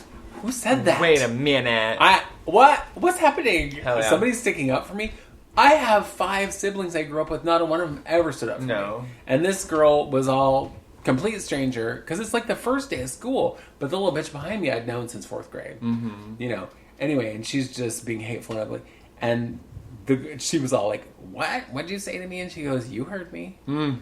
said that? Wait a minute. What's happening? Hell yeah. Somebody's sticking up for me? I have 5 siblings I grew up with. Not one of them ever stood up for me. And this girl was all complete stranger because it's like the first day of school. But the little bitch behind me I'd known since 4th grade. Mm-hmm. Anyway, and she's just being hateful and ugly. And she was all like, what? What did you say to me? And she goes, you heard me.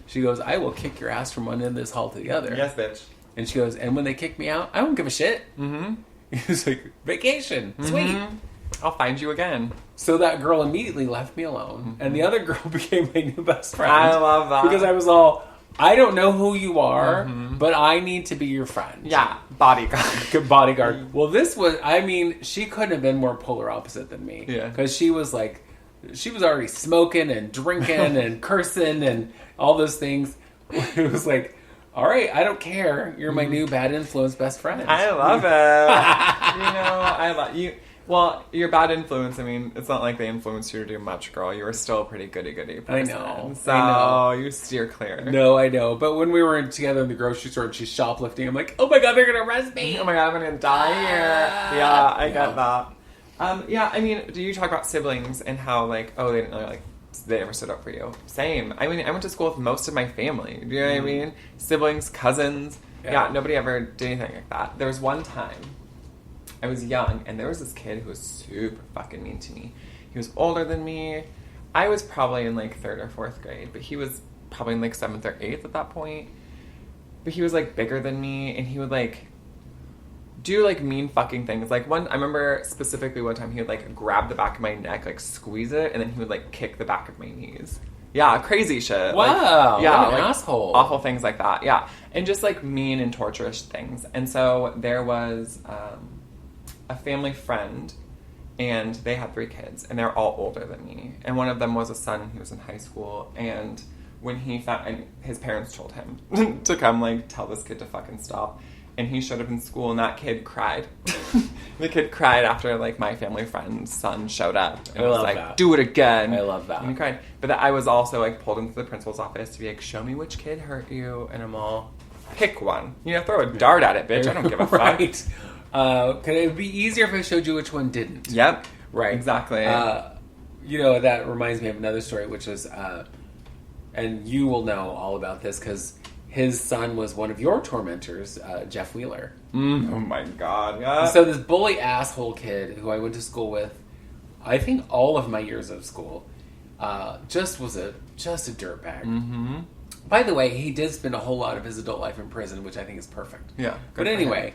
She goes, I will kick your ass from one end of this hall to the other. Yes, bitch. And she goes, and when they kick me out, I won't give a shit. Mm-hmm. He was like, vacation. Sweet. Mm-hmm. I'll find you again. So that girl immediately left me alone. Mm-hmm. And the other girl became my new best friend. I love that. Because I was all, I don't know who you are, but I need to be your friend. Yeah, bodyguard. Bodyguard. Well, she couldn't have been more polar opposite than me. Yeah. Because she was already smoking and drinking and cursing and all those things. It was like, all right, I don't care. You're my new bad influence best friend. I love it. I love you. Well, your bad influence, it's not like they influenced you to do much, girl. You were still a pretty goody-goody person. I know. You steer clear. No, I know. But when we were together in the grocery store and she's shoplifting, I'm like, oh my God, they're going to arrest me. Oh my God, I'm going to die here. Yeah, I get that. Do you talk about siblings and how, they didn't really, they never stood up for you? Same. I went to school with most of my family. Do you know what I mean? Siblings, cousins. Yeah, nobody ever did anything like that. There was one time, I was young, and there was this kid who was super fucking mean to me. He was older than me. I was probably in, like, 3rd or 4th grade, but he was probably in, like, 7th or 8th at that point. But he was, like, bigger than me, and he would, like, do, like, mean fucking things. Like, I remember specifically one time he would, like, grab the back of my neck, like, squeeze it, and then he would, like, kick the back of my knees. Yeah, crazy shit. Wow, like, yeah, what an like, asshole. Awful things like that, yeah. And just, like, mean and torturous things. And so there was a family friend, and they had 3 kids, and they're all older than me. And one of them was a son, and he was in high school, and when he found... And his parents told him to come, like, tell this kid to fucking stop. And he showed up in school, and that kid cried. The kid cried after, like, my family friend's son showed up. And was like, that. Do it again. I love that. And he cried. But I was also, like, pulled into the principal's office to be like, show me which kid hurt you. And I'm all, pick one. You know, throw a dart at it, bitch. I don't give a fuck. Right. Could it be easier if I showed you which one didn't? Yep. Right. Exactly. You know, that reminds me of another story, which was, and you will know all about this because his son was one of your tormentors, Jeff Wheeler. Oh my God. Yeah. So this bully asshole kid who I went to school with, I think all of my years of school, just a dirtbag. Mm-hmm. By the way, he did spend a whole lot of his adult life in prison, which I think is perfect. Yeah. But anyway,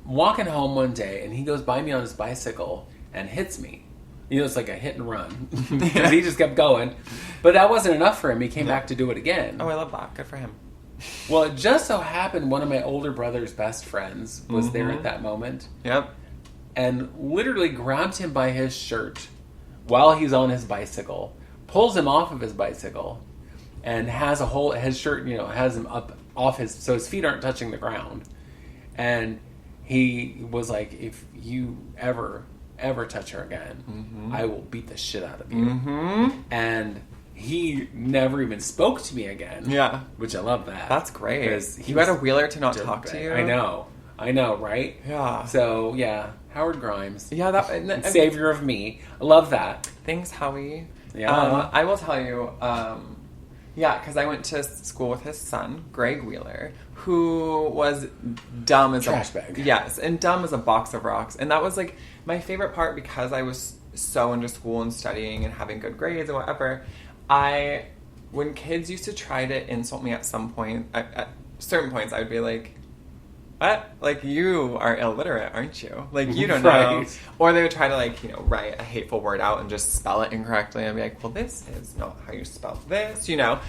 walking home one day, and he goes by me on his bicycle and hits me. You know, it's like a hit and run. Because he just kept going. But that wasn't enough for him. He came back to do it again. Oh, I love that. Good for him. Well, it just so happened one of my older brother's best friends was there at that moment. Yep. And literally grabbed him by his shirt while he's on his bicycle, pulls him off of his bicycle, and has his shirt, you know, has him up off so his feet aren't touching the ground. And he was like, if you ever touch her again, I will beat the shit out of you. Mm-hmm. And he never even spoke to me again. Yeah. Which I love that. That's great. Because you had a Wheeler to not talk to you? I know, right? Yeah. So, yeah, Howard Grimes. Yeah, that... Savior of me. I love that. Thanks, Howie. Yeah. I will tell you, yeah, because I went to school with his son, Greg Wheeler, who was dumb as trash bag. Yes, and dumb as a box of rocks. And that was, like, my favorite part because I was so into school and studying and having good grades and whatever. When kids used to try to insult me at some point, at certain points, I would be like, what? Like, you are illiterate, aren't you? Like, you don't know. Or they would try to, like, you know, write a hateful word out and just spell it incorrectly. And I'd be like, well, this is not how you spell this, you know?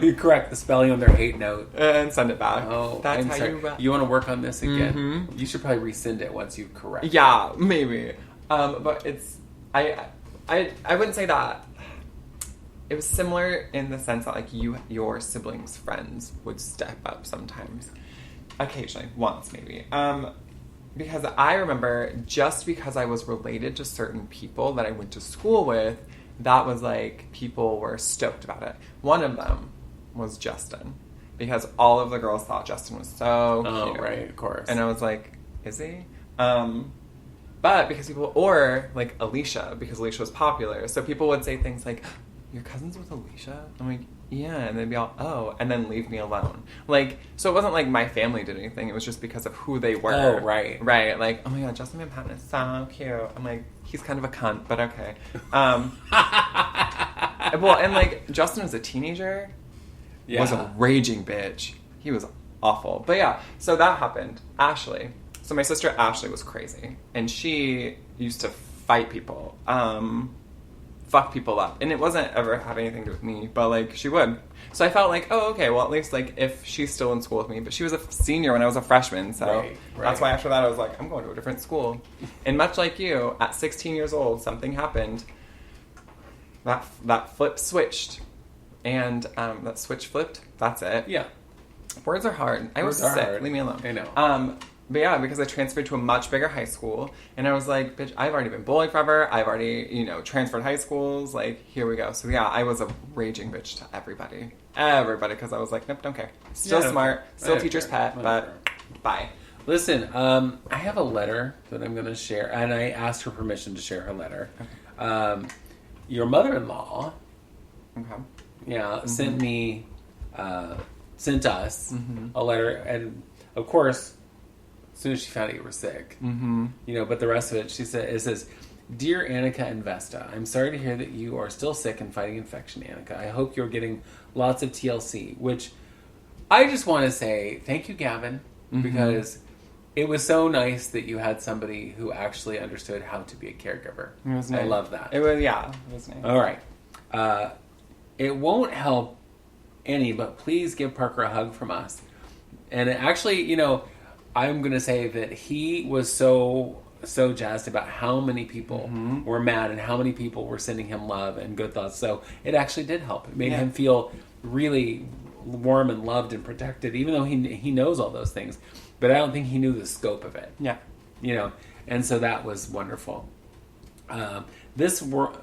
You correct the spelling on their hate note. And send it back. Oh, that's I'm how sorry. you... You want to work on this again? Mm-hmm. You should probably rescind it once you correct it. Yeah, maybe. But it's... I wouldn't say that. It was similar in the sense that, like, your siblings' friends would step up sometimes. Occasionally. Once, maybe. Because I remember, just because I was related to certain people that I went to school with, that was, like, people were stoked about it. One of them was Justin. Because all of the girls thought Justin was so cute. Oh, right, of course. And I was like, is he? But because people... Or, like, Alicia, because Alicia was popular. So people would say things like... Your cousin's with Alicia? I'm like, yeah. And they'd be all, oh, and then leave me alone. Like, so it wasn't like my family did anything. It was just because of who they were. Oh, right. Right. Like, oh my God, Justin Van Patten is so cute. I'm like, he's kind of a cunt, but okay. Well, and like, Justin was a teenager. Yeah. Was a raging bitch. He was awful. But yeah, so that happened. Ashley. So my sister Ashley was crazy. And she used to fight people. Fuck people up. And it wasn't ever have anything to do with me, but, like, she would. So I felt like, oh, okay, well, at least, like, if she's still in school with me. But she was a senior when I was a freshman, so that's why after that I was like, I'm going to a different school. And much like you, at 16 years old, something happened. That flip switched. And that switch flipped. That's it. Yeah. Words are hard. I was sick. Leave me alone. I know. But yeah, because I transferred to a much bigger high school, and I was like, bitch, I've already been bullied forever. I've already, you know, transferred high schools. Like, here we go. So yeah, I was a raging bitch to everybody. Because I was like, nope, don't care. Still smart, still teacher's pet, but bye. Listen, I have a letter that I'm going to share, and I asked her permission to share her letter. Okay. Your mother-in-law, sent us a letter, and of course, as soon as she found out you were sick. Mm-hmm. You know, but the rest of it, it says, Dear Annika and Vesta, I'm sorry to hear that you are still sick and fighting infection, Annika. I hope you're getting lots of TLC, which I just want to say thank you, Gavin, because it was so nice that you had somebody who actually understood how to be a caregiver. It was nice. I love that. It was nice. All right. It won't help any, but please give Parker a hug from us. And actually, you know, I'm going to say that he was so jazzed about how many people were mad and how many people were sending him love and good thoughts. So it actually did help. It made him feel really warm and loved and protected, even though he knows all those things. But I don't think he knew the scope of it. Yeah. You know, and so that was wonderful. This world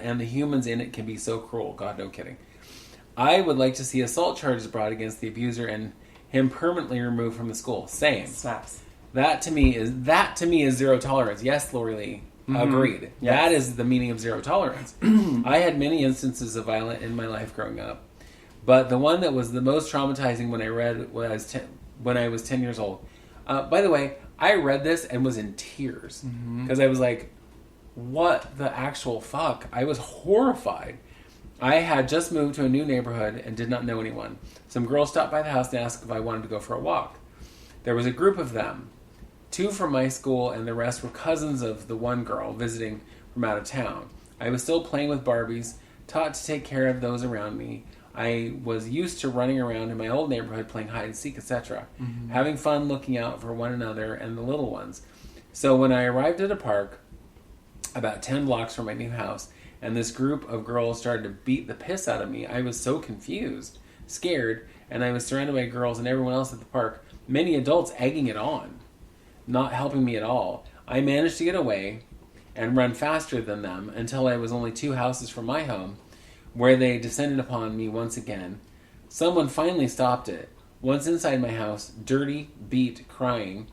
and the humans in it can be so cruel. God, no kidding. I would like to see assault charges brought against the abuser and him permanently removed from the school. Same. Snaps. That to me is zero tolerance. Yes, Lori Lee. Agreed. Yes. That is the meaning of zero tolerance. I had many instances of violence in my life growing up, but the one that was the most traumatizing when I was 10 years old. By the way, I read this and was in tears because I was like, "What the actual fuck?" I was horrified. I had just moved to a new neighborhood and did not know anyone. Some girls stopped by the house and asked if I wanted to go for a walk. There was a group of them. 2 from my school, and the rest were cousins of the one girl visiting from out of town. I was still playing with Barbies, taught to take care of those around me. I was used to running around in my old neighborhood playing hide and seek, etc., having fun looking out for one another and the little ones. So when I arrived at a park about 10 blocks from my new house, and this group of girls started to beat the piss out of me, I was so confused, scared, and I was surrounded by girls and everyone else at the park, many adults egging it on, not helping me at all. I managed to get away and run faster than them until I was only 2 houses from my home, where they descended upon me once again. Someone finally stopped it. Once inside my house, dirty, beat, crying,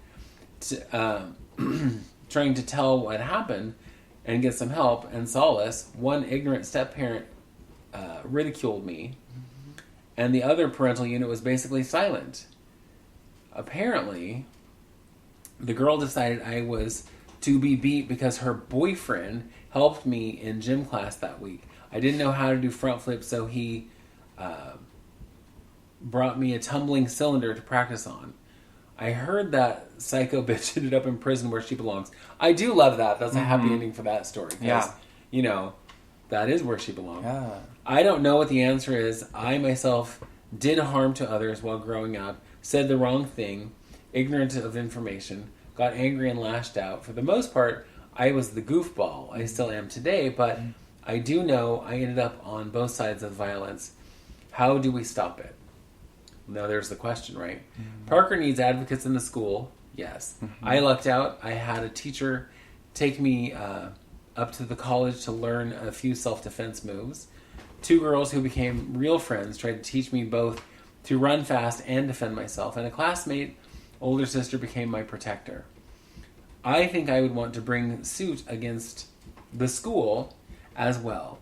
trying to tell what happened and get some help and solace, one ignorant step-parent ridiculed me, and the other parental unit was basically silent. Apparently, the girl decided I was to be beat because her boyfriend helped me in gym class that week. I didn't know how to do front flips, so he brought me a tumbling cylinder to practice on. I heard that psycho bitch ended up in prison where she belongs. I do love that. That's a happy ending for that story. Yeah. You know, that is where she belongs. Yeah. I don't know what the answer is. I myself did harm to others while growing up, said the wrong thing, ignorant of information, got angry and lashed out. For the most part, I was the goofball. I still am today, but I do know I ended up on both sides of the violence. How do we stop it? Now there's the question, right? Parker needs advocates in the school. Yes. I lucked out. I had a teacher take me up to the college to learn a few self-defense moves. 2 girls who became real friends tried to teach me both to run fast and defend myself. And a classmate, older sister, became my protector. I think I would want to bring suit against the school as well.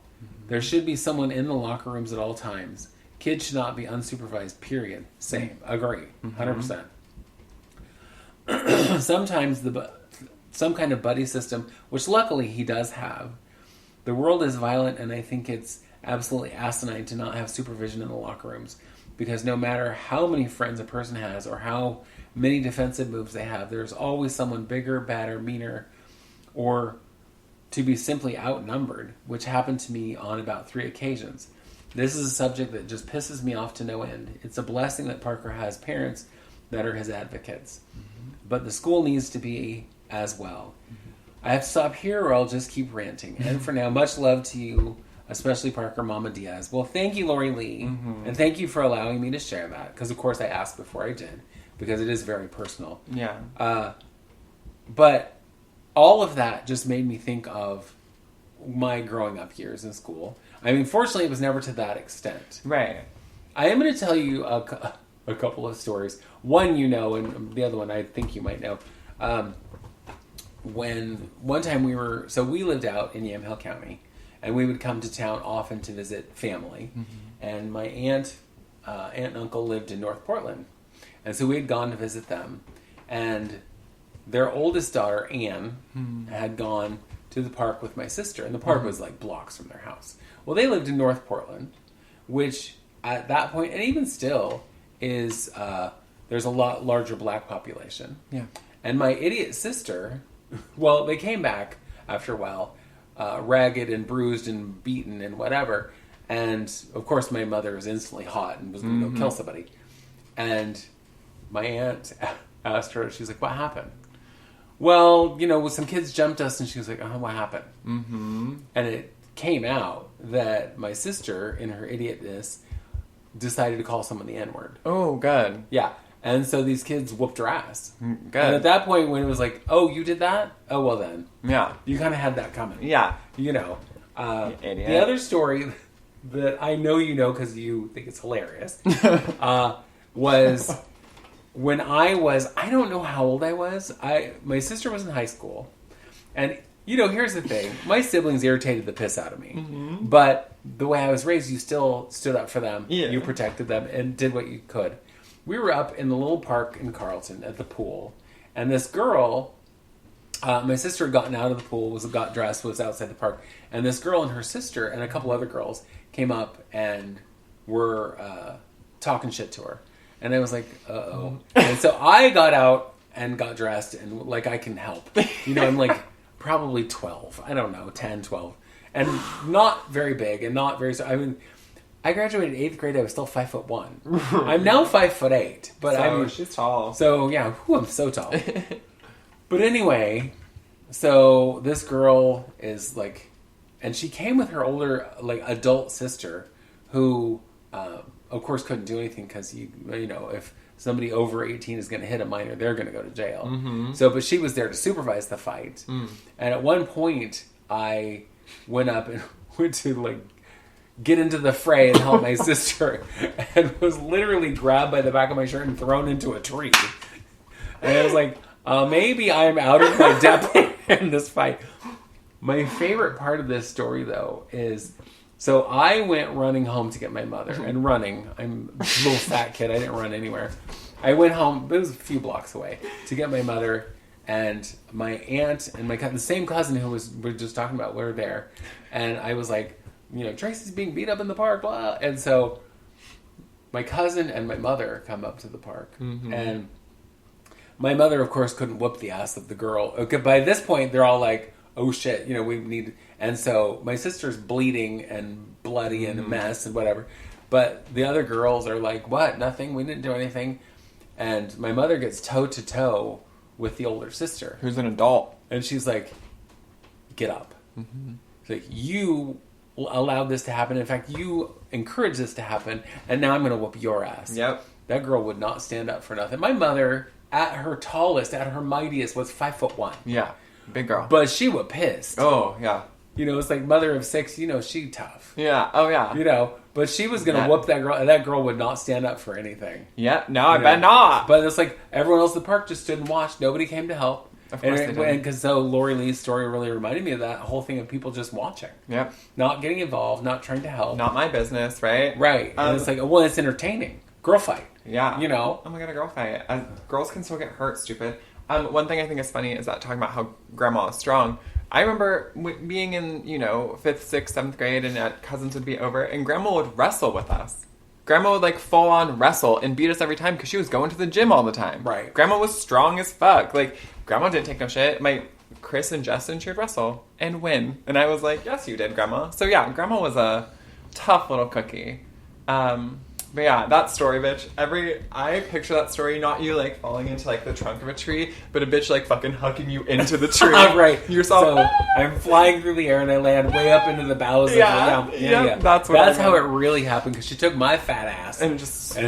There should be someone in the locker rooms at all times. Kids should not be unsupervised, period. Same. Agree. 100%. Sometimes some kind of buddy system, which luckily he does have. The world is violent, and I think it's absolutely asinine to not have supervision in the locker rooms. Because no matter how many friends a person has or how many defensive moves they have, there's always someone bigger, badder, meaner, or to be simply outnumbered, which happened to me on about 3 occasions. This is a subject that just pisses me off to no end. It's a blessing that Parker has parents that are his advocates. But the school needs to be as well. I have to stop here or I'll just keep ranting. And for now, much love to you, especially Parker Mama Diaz. Well, thank you, Lori Lee. And thank you for allowing me to share that. Because, of course, I asked before I did. Because it is very personal. Yeah. But all of that just made me think of my growing up years in school. I mean, fortunately, it was never to that extent. Right. I am going to tell you a couple of stories. One you know, and the other one I think you might know. When one time we lived out in Yamhill County, and we would come to town often to visit family. And my aunt and uncle lived in North Portland. And so we had gone to visit them. And their oldest daughter, Anne, had gone to the park with my sister. And the park was like blocks from their house. Well, they lived in North Portland, which at that point, and even still, is there's a lot larger black population. Yeah. And my idiot sister, well, they came back after a while, ragged and bruised and beaten and whatever. And, of course, my mother was instantly hot and was going to go kill somebody. And my aunt asked her, she's like, what happened? Well, some kids jumped us, and she was like, oh, what happened? Mm-hmm. And it came out that my sister, in her idiotness, decided to call someone the N-word. Oh, good. Yeah. And so these kids whooped her ass. Good. And at that point, when it was like, oh, you did that? Oh, well then. Yeah. You kind of had that coming. Yeah. You idiot. The other story that I know you know because you think it's hilarious was when I don't know how old I was. My sister was in high school. And, here's the thing. My siblings irritated the piss out of me. Mm-hmm. But the way I was raised, you still stood up for them. Yeah. You protected them and did what you could. We were up in the little park in Carlton at the pool. And this girl, my sister had gotten out of the pool, got dressed, was outside the park. And this girl and her sister and a couple other girls came up and were talking shit to her. And I was like, uh-oh. And so I got out and got dressed and like I can help. I'm like probably 12. I don't know, 10, 12. And not very big and not very... I graduated 8th grade. I was still 5'1". I'm now 5'8". But she's tall. So yeah, I'm so tall. But anyway, so this girl is like, and she came with her older like adult sister, who of course couldn't do anything because if somebody over 18 is going to hit a minor, they're going to go to jail. Mm-hmm. So, but she was there to supervise the fight. Mm. And at one point, I went up and went to like get into the fray and help my sister, and was literally grabbed by the back of my shirt and thrown into a tree. And I was like, maybe I'm out of my depth in this fight. My favorite part of this story, though, is... So I went running home to get my mother. And running, I'm a little fat kid. I didn't run anywhere. I went home, it was a few blocks away, to get my mother. And my aunt and my cousin, the same cousin who we're just talking about, were there. And I was like... Tracy's being beat up in the park, blah. And so my cousin and my mother come up to the park. Mm-hmm. And my mother, of course, couldn't whoop the ass of the girl. Okay, by this point, they're all like, oh shit, we need... And so my sister's bleeding and bloody and a mess and whatever. But the other girls are like, what? Nothing? We didn't do anything. And my mother gets toe-to-toe with the older sister. Who's an adult. And she's like, get up. Mm-hmm. She's like, you... allowed this to happen. In fact, you encouraged this to happen, and now I'm going to whoop your ass. Yep. That girl would not stand up for nothing. My mother, at her tallest, at her mightiest, was 5'1". Yeah, big girl. But she was pissed. Oh, yeah. It's like mother of 6, she tough. Yeah, oh yeah. But she was going to whoop that girl, and that girl would not stand up for anything. Yeah, no, I bet not. But it's like, everyone else in the park just stood and watched. Nobody came to help. Of course they did. Because so Lori Lee's story really reminded me of that whole thing of people just watching. Yep. Not getting involved, not trying to help. Not my business, right? Right. And it's like, well, it's entertaining. Girl fight. Yeah. Oh my God, a girl fight. Girls can still get hurt, stupid. One thing I think is funny is that talking about how grandma is strong. I remember being in, 5th, 6th, 7th grade, and cousins would be over, and grandma would wrestle with us. Grandma would, full on wrestle and beat us every time because she was going to the gym all the time. Right. Grandma was strong as fuck. Grandma didn't take no shit. Chris and Justin, she would wrestle and win. And I was like, yes, you did, Grandma. So, yeah, Grandma was a tough little cookie. But, yeah, that story, bitch. I picture that story, not you, falling into, the trunk of a tree, but a bitch, fucking hucking you into the tree. Right. Yourself. So, I'm flying through the air, and I land way up into the boughs of the Yeah. That's how it really happened, because she took my fat ass. And just...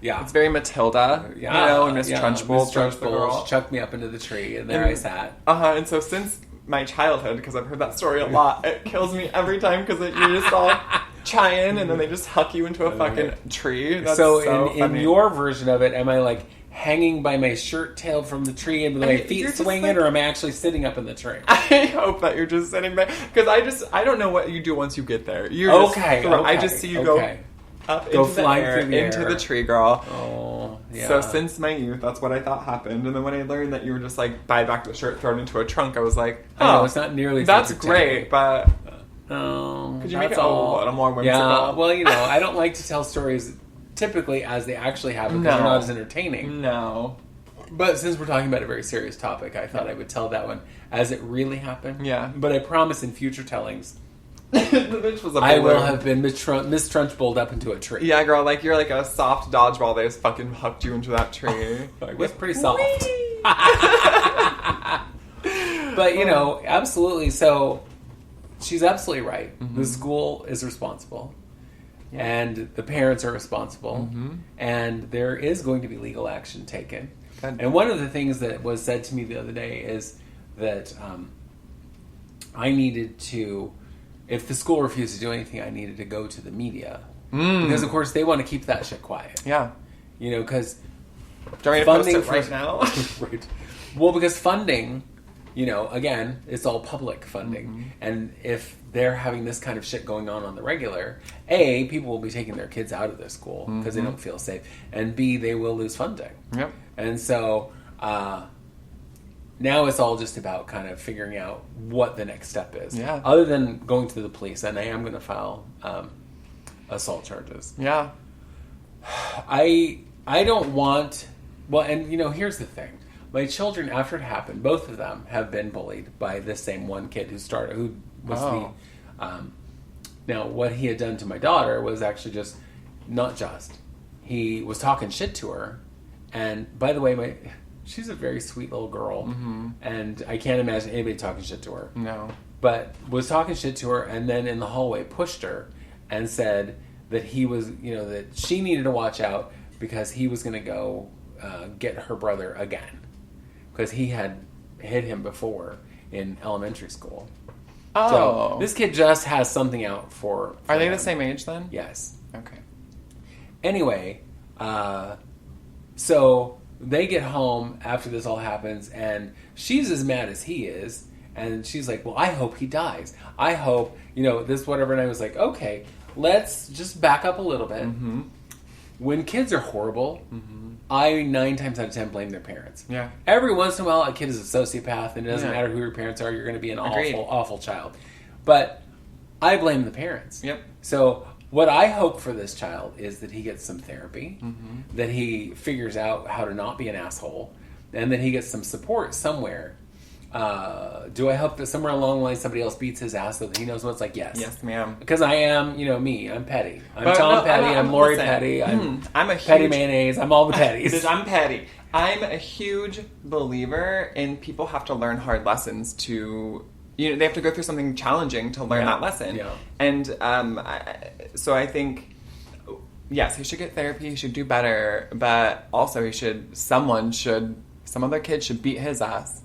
Yeah. It's very Matilda, and Miss Trunchbull. Miss Trunchbull chucked me up into the tree, and there I sat. And so since my childhood, because I've heard that story a lot, it kills me every time, because you just all chime, and then they just huck you into a fucking tree. That's so in your version of it, am I, hanging by my shirt tail from the tree and with my feet swinging, or am I actually sitting up in the tree? I hope that you're just sitting there, because I don't know what you do once you get there. I just see you go... up into the air, into the tree, girl. Oh. So since my youth, that's what I thought happened. And then when I learned that you were just like buy back the shirt, throw it into a trunk, I was like, oh, I know, it's not nearly that's great, but could you make it a little more whimsical? Yeah, well, I don't like to tell stories typically as they actually happen because they're not as entertaining. No. But since we're talking about a very serious topic, I thought I would tell that one as it really happened. Yeah. But I promise in future tellings, the bitch was a I will have been Miss Trunchbulled up into a tree. Yeah, girl, like you're like a soft dodgeball. They just fucking hucked you into that tree. It was pretty soft. But, absolutely. So she's absolutely right. Mm-hmm. The school is responsible. Yeah. And the parents are responsible. Mm-hmm. And there is going to be legal action taken. And one of the things that was said to me the other day is that I needed to, if the school refused to do anything, I needed to go to the media. Because, of course, they want to keep that shit quiet. Yeah. Because do you want me to post it right now? Right. Well, because funding, again, it's all public funding. Mm-hmm. And if they're having this kind of shit going on the regular, A, people will be taking their kids out of their school because they don't feel safe. And B, they will lose funding. Yep. And so now it's all just about kind of figuring out what the next step is. Yeah. Other than going to the police, and I am going to file assault charges. Yeah. I don't want... Well, and, here's the thing. My children, after it happened, both of them have been bullied by this same one kid who was the... now, what he had done to my daughter was actually he was talking shit to her. And, by the way, she's a very sweet little girl. Mm-hmm. And I can't imagine anybody talking shit to her. No. But was talking shit to her and then in the hallway pushed her and said that he was, that she needed to watch out because he was going to go get her brother again. Because he had hit him before in elementary school. Oh. So this kid just has something out for Are they him. the same age then? Yes. Okay. Anyway, so they get home after this all happens, and she's as mad as he is, and she's like, well, I hope he dies. I hope, this whatever, and I was like, okay, let's just back up a little bit. Mm-hmm. When kids are horrible, I 9 times out of 10 blame their parents. Yeah. Every once in a while, a kid is a sociopath, and it doesn't matter who your parents are, you're going to be an awful, awful child. But I blame the parents. Yep. So what I hope for this child is that he gets some therapy, that he figures out how to not be an asshole, and that he gets some support somewhere. Do I hope that somewhere along the line somebody else beats his ass so that he knows what it's like? Yes. Yes, ma'am. Because I am, me. I'm petty. I'm Tom Petty. I'm Lori Petty. I'm a Petty huge, Mayonnaise. I'm all the petties. I'm petty. I'm a huge believer in people have to learn hard lessons to... they have to go through something challenging to learn that lesson. Yeah. And so I think, yes, he should get therapy, he should do better, but also some other kid should beat his ass.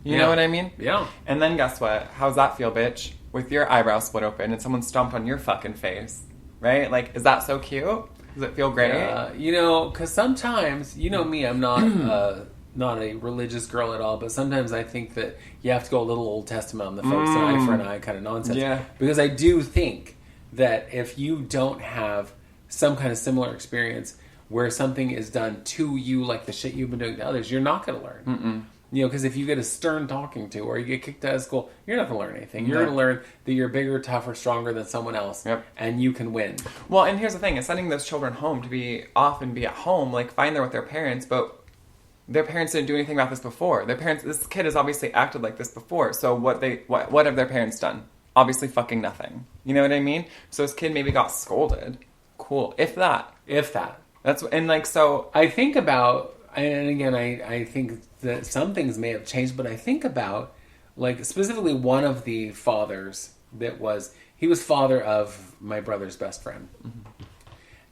You know what I mean? Yeah. And then guess what? How's that feel, bitch? With your eyebrows split open and someone stomped on your fucking face. Right? Like, is that so cute? Does it feel great? Because sometimes, me, I'm not... not a religious girl at all, but sometimes I think that you have to go a little Old Testament on the folks, an eye for an eye kind of nonsense. Yeah. Because I do think that if you don't have some kind of similar experience where something is done to you like the shit you've been doing to others, you're not going to learn. Mm-mm. Because if you get a stern talking to or you get kicked out of school, you're not going to learn anything. You're going to learn that you're bigger, tougher, stronger than someone else, and you can win. Well, and here's the thing, is sending those children home to be off and be at home, like, fine, they're with their parents, but... their parents didn't do anything about this before. This kid has obviously acted like this before. So what have their parents done? Obviously fucking nothing. You know what I mean? So this kid maybe got scolded. Cool. If that. That's, and like, so. I think about, and again, I think that some things may have changed, but I think about, like, specifically one of the fathers he was father of my brother's best friend. Mm-hmm.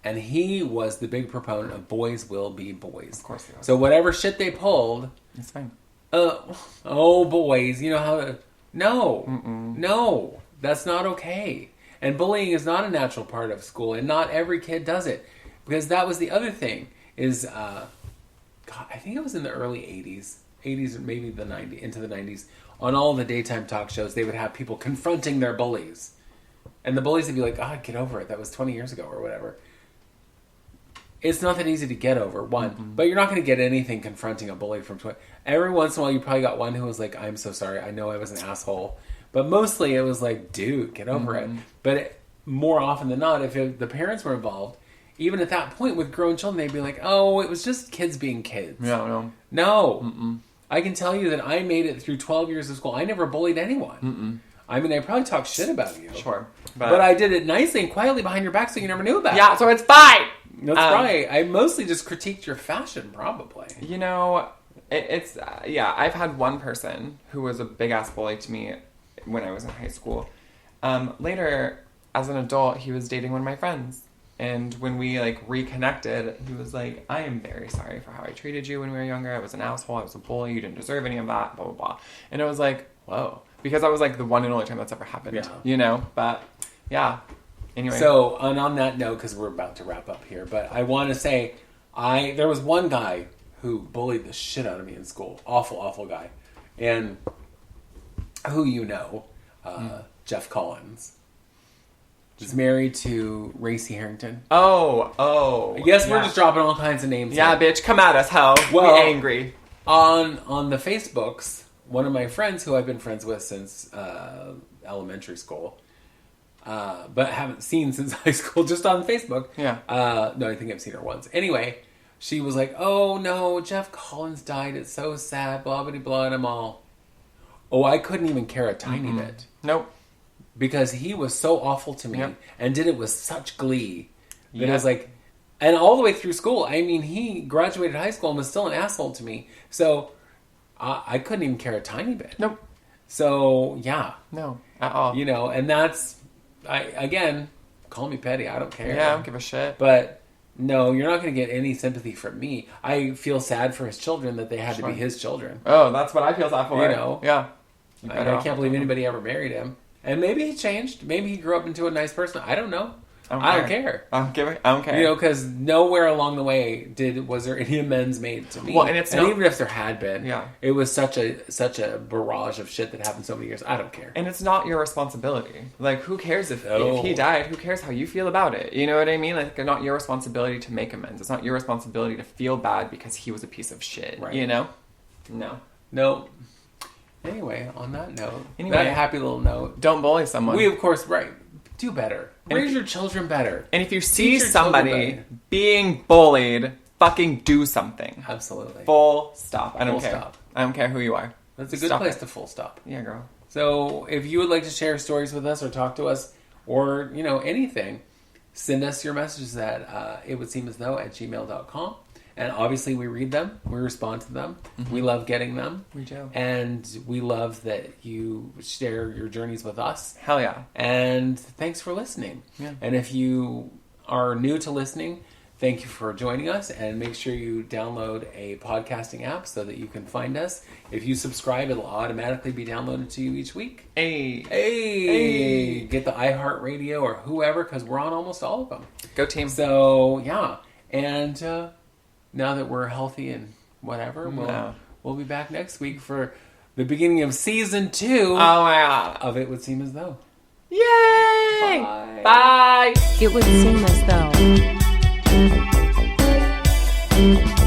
And he was the big proponent of boys will be boys. Of course he was. So whatever shit they pulled... It's fine. Boys, how... No, that's not okay. And bullying is not a natural part of school, and not every kid does it. Because that was the other thing, is... I think it was in the early 80s or maybe the 90s, into the 90s. On all the daytime talk shows, they would have people confronting their bullies. And the bullies would be like, get over it. That was 20 years ago or whatever. it's not that easy to get over, one. But you're not going to get anything confronting a bully from 20. Every once in a while, you probably got one who was like, I'm so sorry. I know I was an asshole. But mostly it was like, dude, get over it. But more often than not, if the parents were involved, even at that point with grown children, they'd be like, oh, it was just kids being kids. No. No. I can tell you that I made it through 12 years of school. I never bullied anyone. I mean, I probably talked shit about you. Sure. But I did it nicely and quietly behind your back so you never knew about it. Yeah, so it's fine. That's right. I mostly just critiqued your fashion, probably. You know, it's I've had one person who was a big-ass bully to me when I was in high school. Later, as an adult, he was dating one of my friends. And when we, like, reconnected, he was like, I am very sorry for how I treated you when we were younger. I was an asshole. I was a bully. You didn't deserve any of that, blah, blah, blah. And it was like, whoa. Because that was, like, the one and only time that's ever happened, you know? But, yeah. Anyway. So, and on that note, because we're about to wrap up here, but I want to say, there was one guy who bullied the shit out of me in school. Awful, awful guy. And who you know, Jeff Collins. Is married to Racy Harrington. Oh. I guess we're just dropping all kinds of names. Yeah, bitch, come at us, ho. Well, we angry. On the Facebooks, one of my friends who I've been friends with since elementary school, but haven't seen since high school, just on Facebook. Yeah. No, I think I've seen her once. Anyway, she was like, oh no, Jeff Collins died. It's so sad, blah, blah, blah, and I'm all, oh, I couldn't even care a tiny bit. Nope. Because he was so awful to me and did it with such glee that I was like, and all the way through school, I mean, he graduated high school and was still an asshole to me. So I couldn't even care a tiny bit. Nope. So, yeah. No, at all. You know, and that's, again, call me petty. I don't care. Yeah, I don't give a shit. But no, you're not going to get any sympathy from me. I feel sad for his children that they had to be his children. Oh, that's what I feel sad for. You know? Yeah. I can't believe anybody ever married him. And maybe he changed. Maybe he grew up into a nice person. I don't know. I don't care. I don't care. You know, because nowhere along the way was there any amends made to me. Well, and it's not, even if there had been, yeah, it was such a barrage of shit that happened so many years. I don't care. And it's not your responsibility. Like, who cares if he died? Who cares how you feel about it? You know what I mean? Like, it's not your responsibility to make amends. It's not your responsibility to feel bad because he was a piece of shit. Right. You know? No. Anyway, on that note, that happy little note. Don't bully someone. We, of course, do better. Raise your children better. And if you see somebody being bullied, fucking do something. Absolutely. Full stop. I don't care. Stop. I don't care who you are. That's a good place to full stop. Yeah, girl. So if you would like to share stories with us or talk to us or, you know, anything, send us your messages at itwouldseemasthough@gmail.com. And obviously we read them. We respond to them. Mm-hmm. We love getting them. We do. And we love that you share your journeys with us. Hell yeah. And thanks for listening. Yeah. And if you are new to listening, thank you for joining us. And make sure you download a podcasting app so that you can find us. If you subscribe, it'll automatically be downloaded to you each week. Hey. Get the iHeartRadio or whoever, because we're on almost all of them. Go team. So, yeah. And now that we're healthy and whatever, we'll be back next week for the beginning of season 2 oh my God. of It Would Seem As Though. Yay! Bye. Bye! It would seem as though.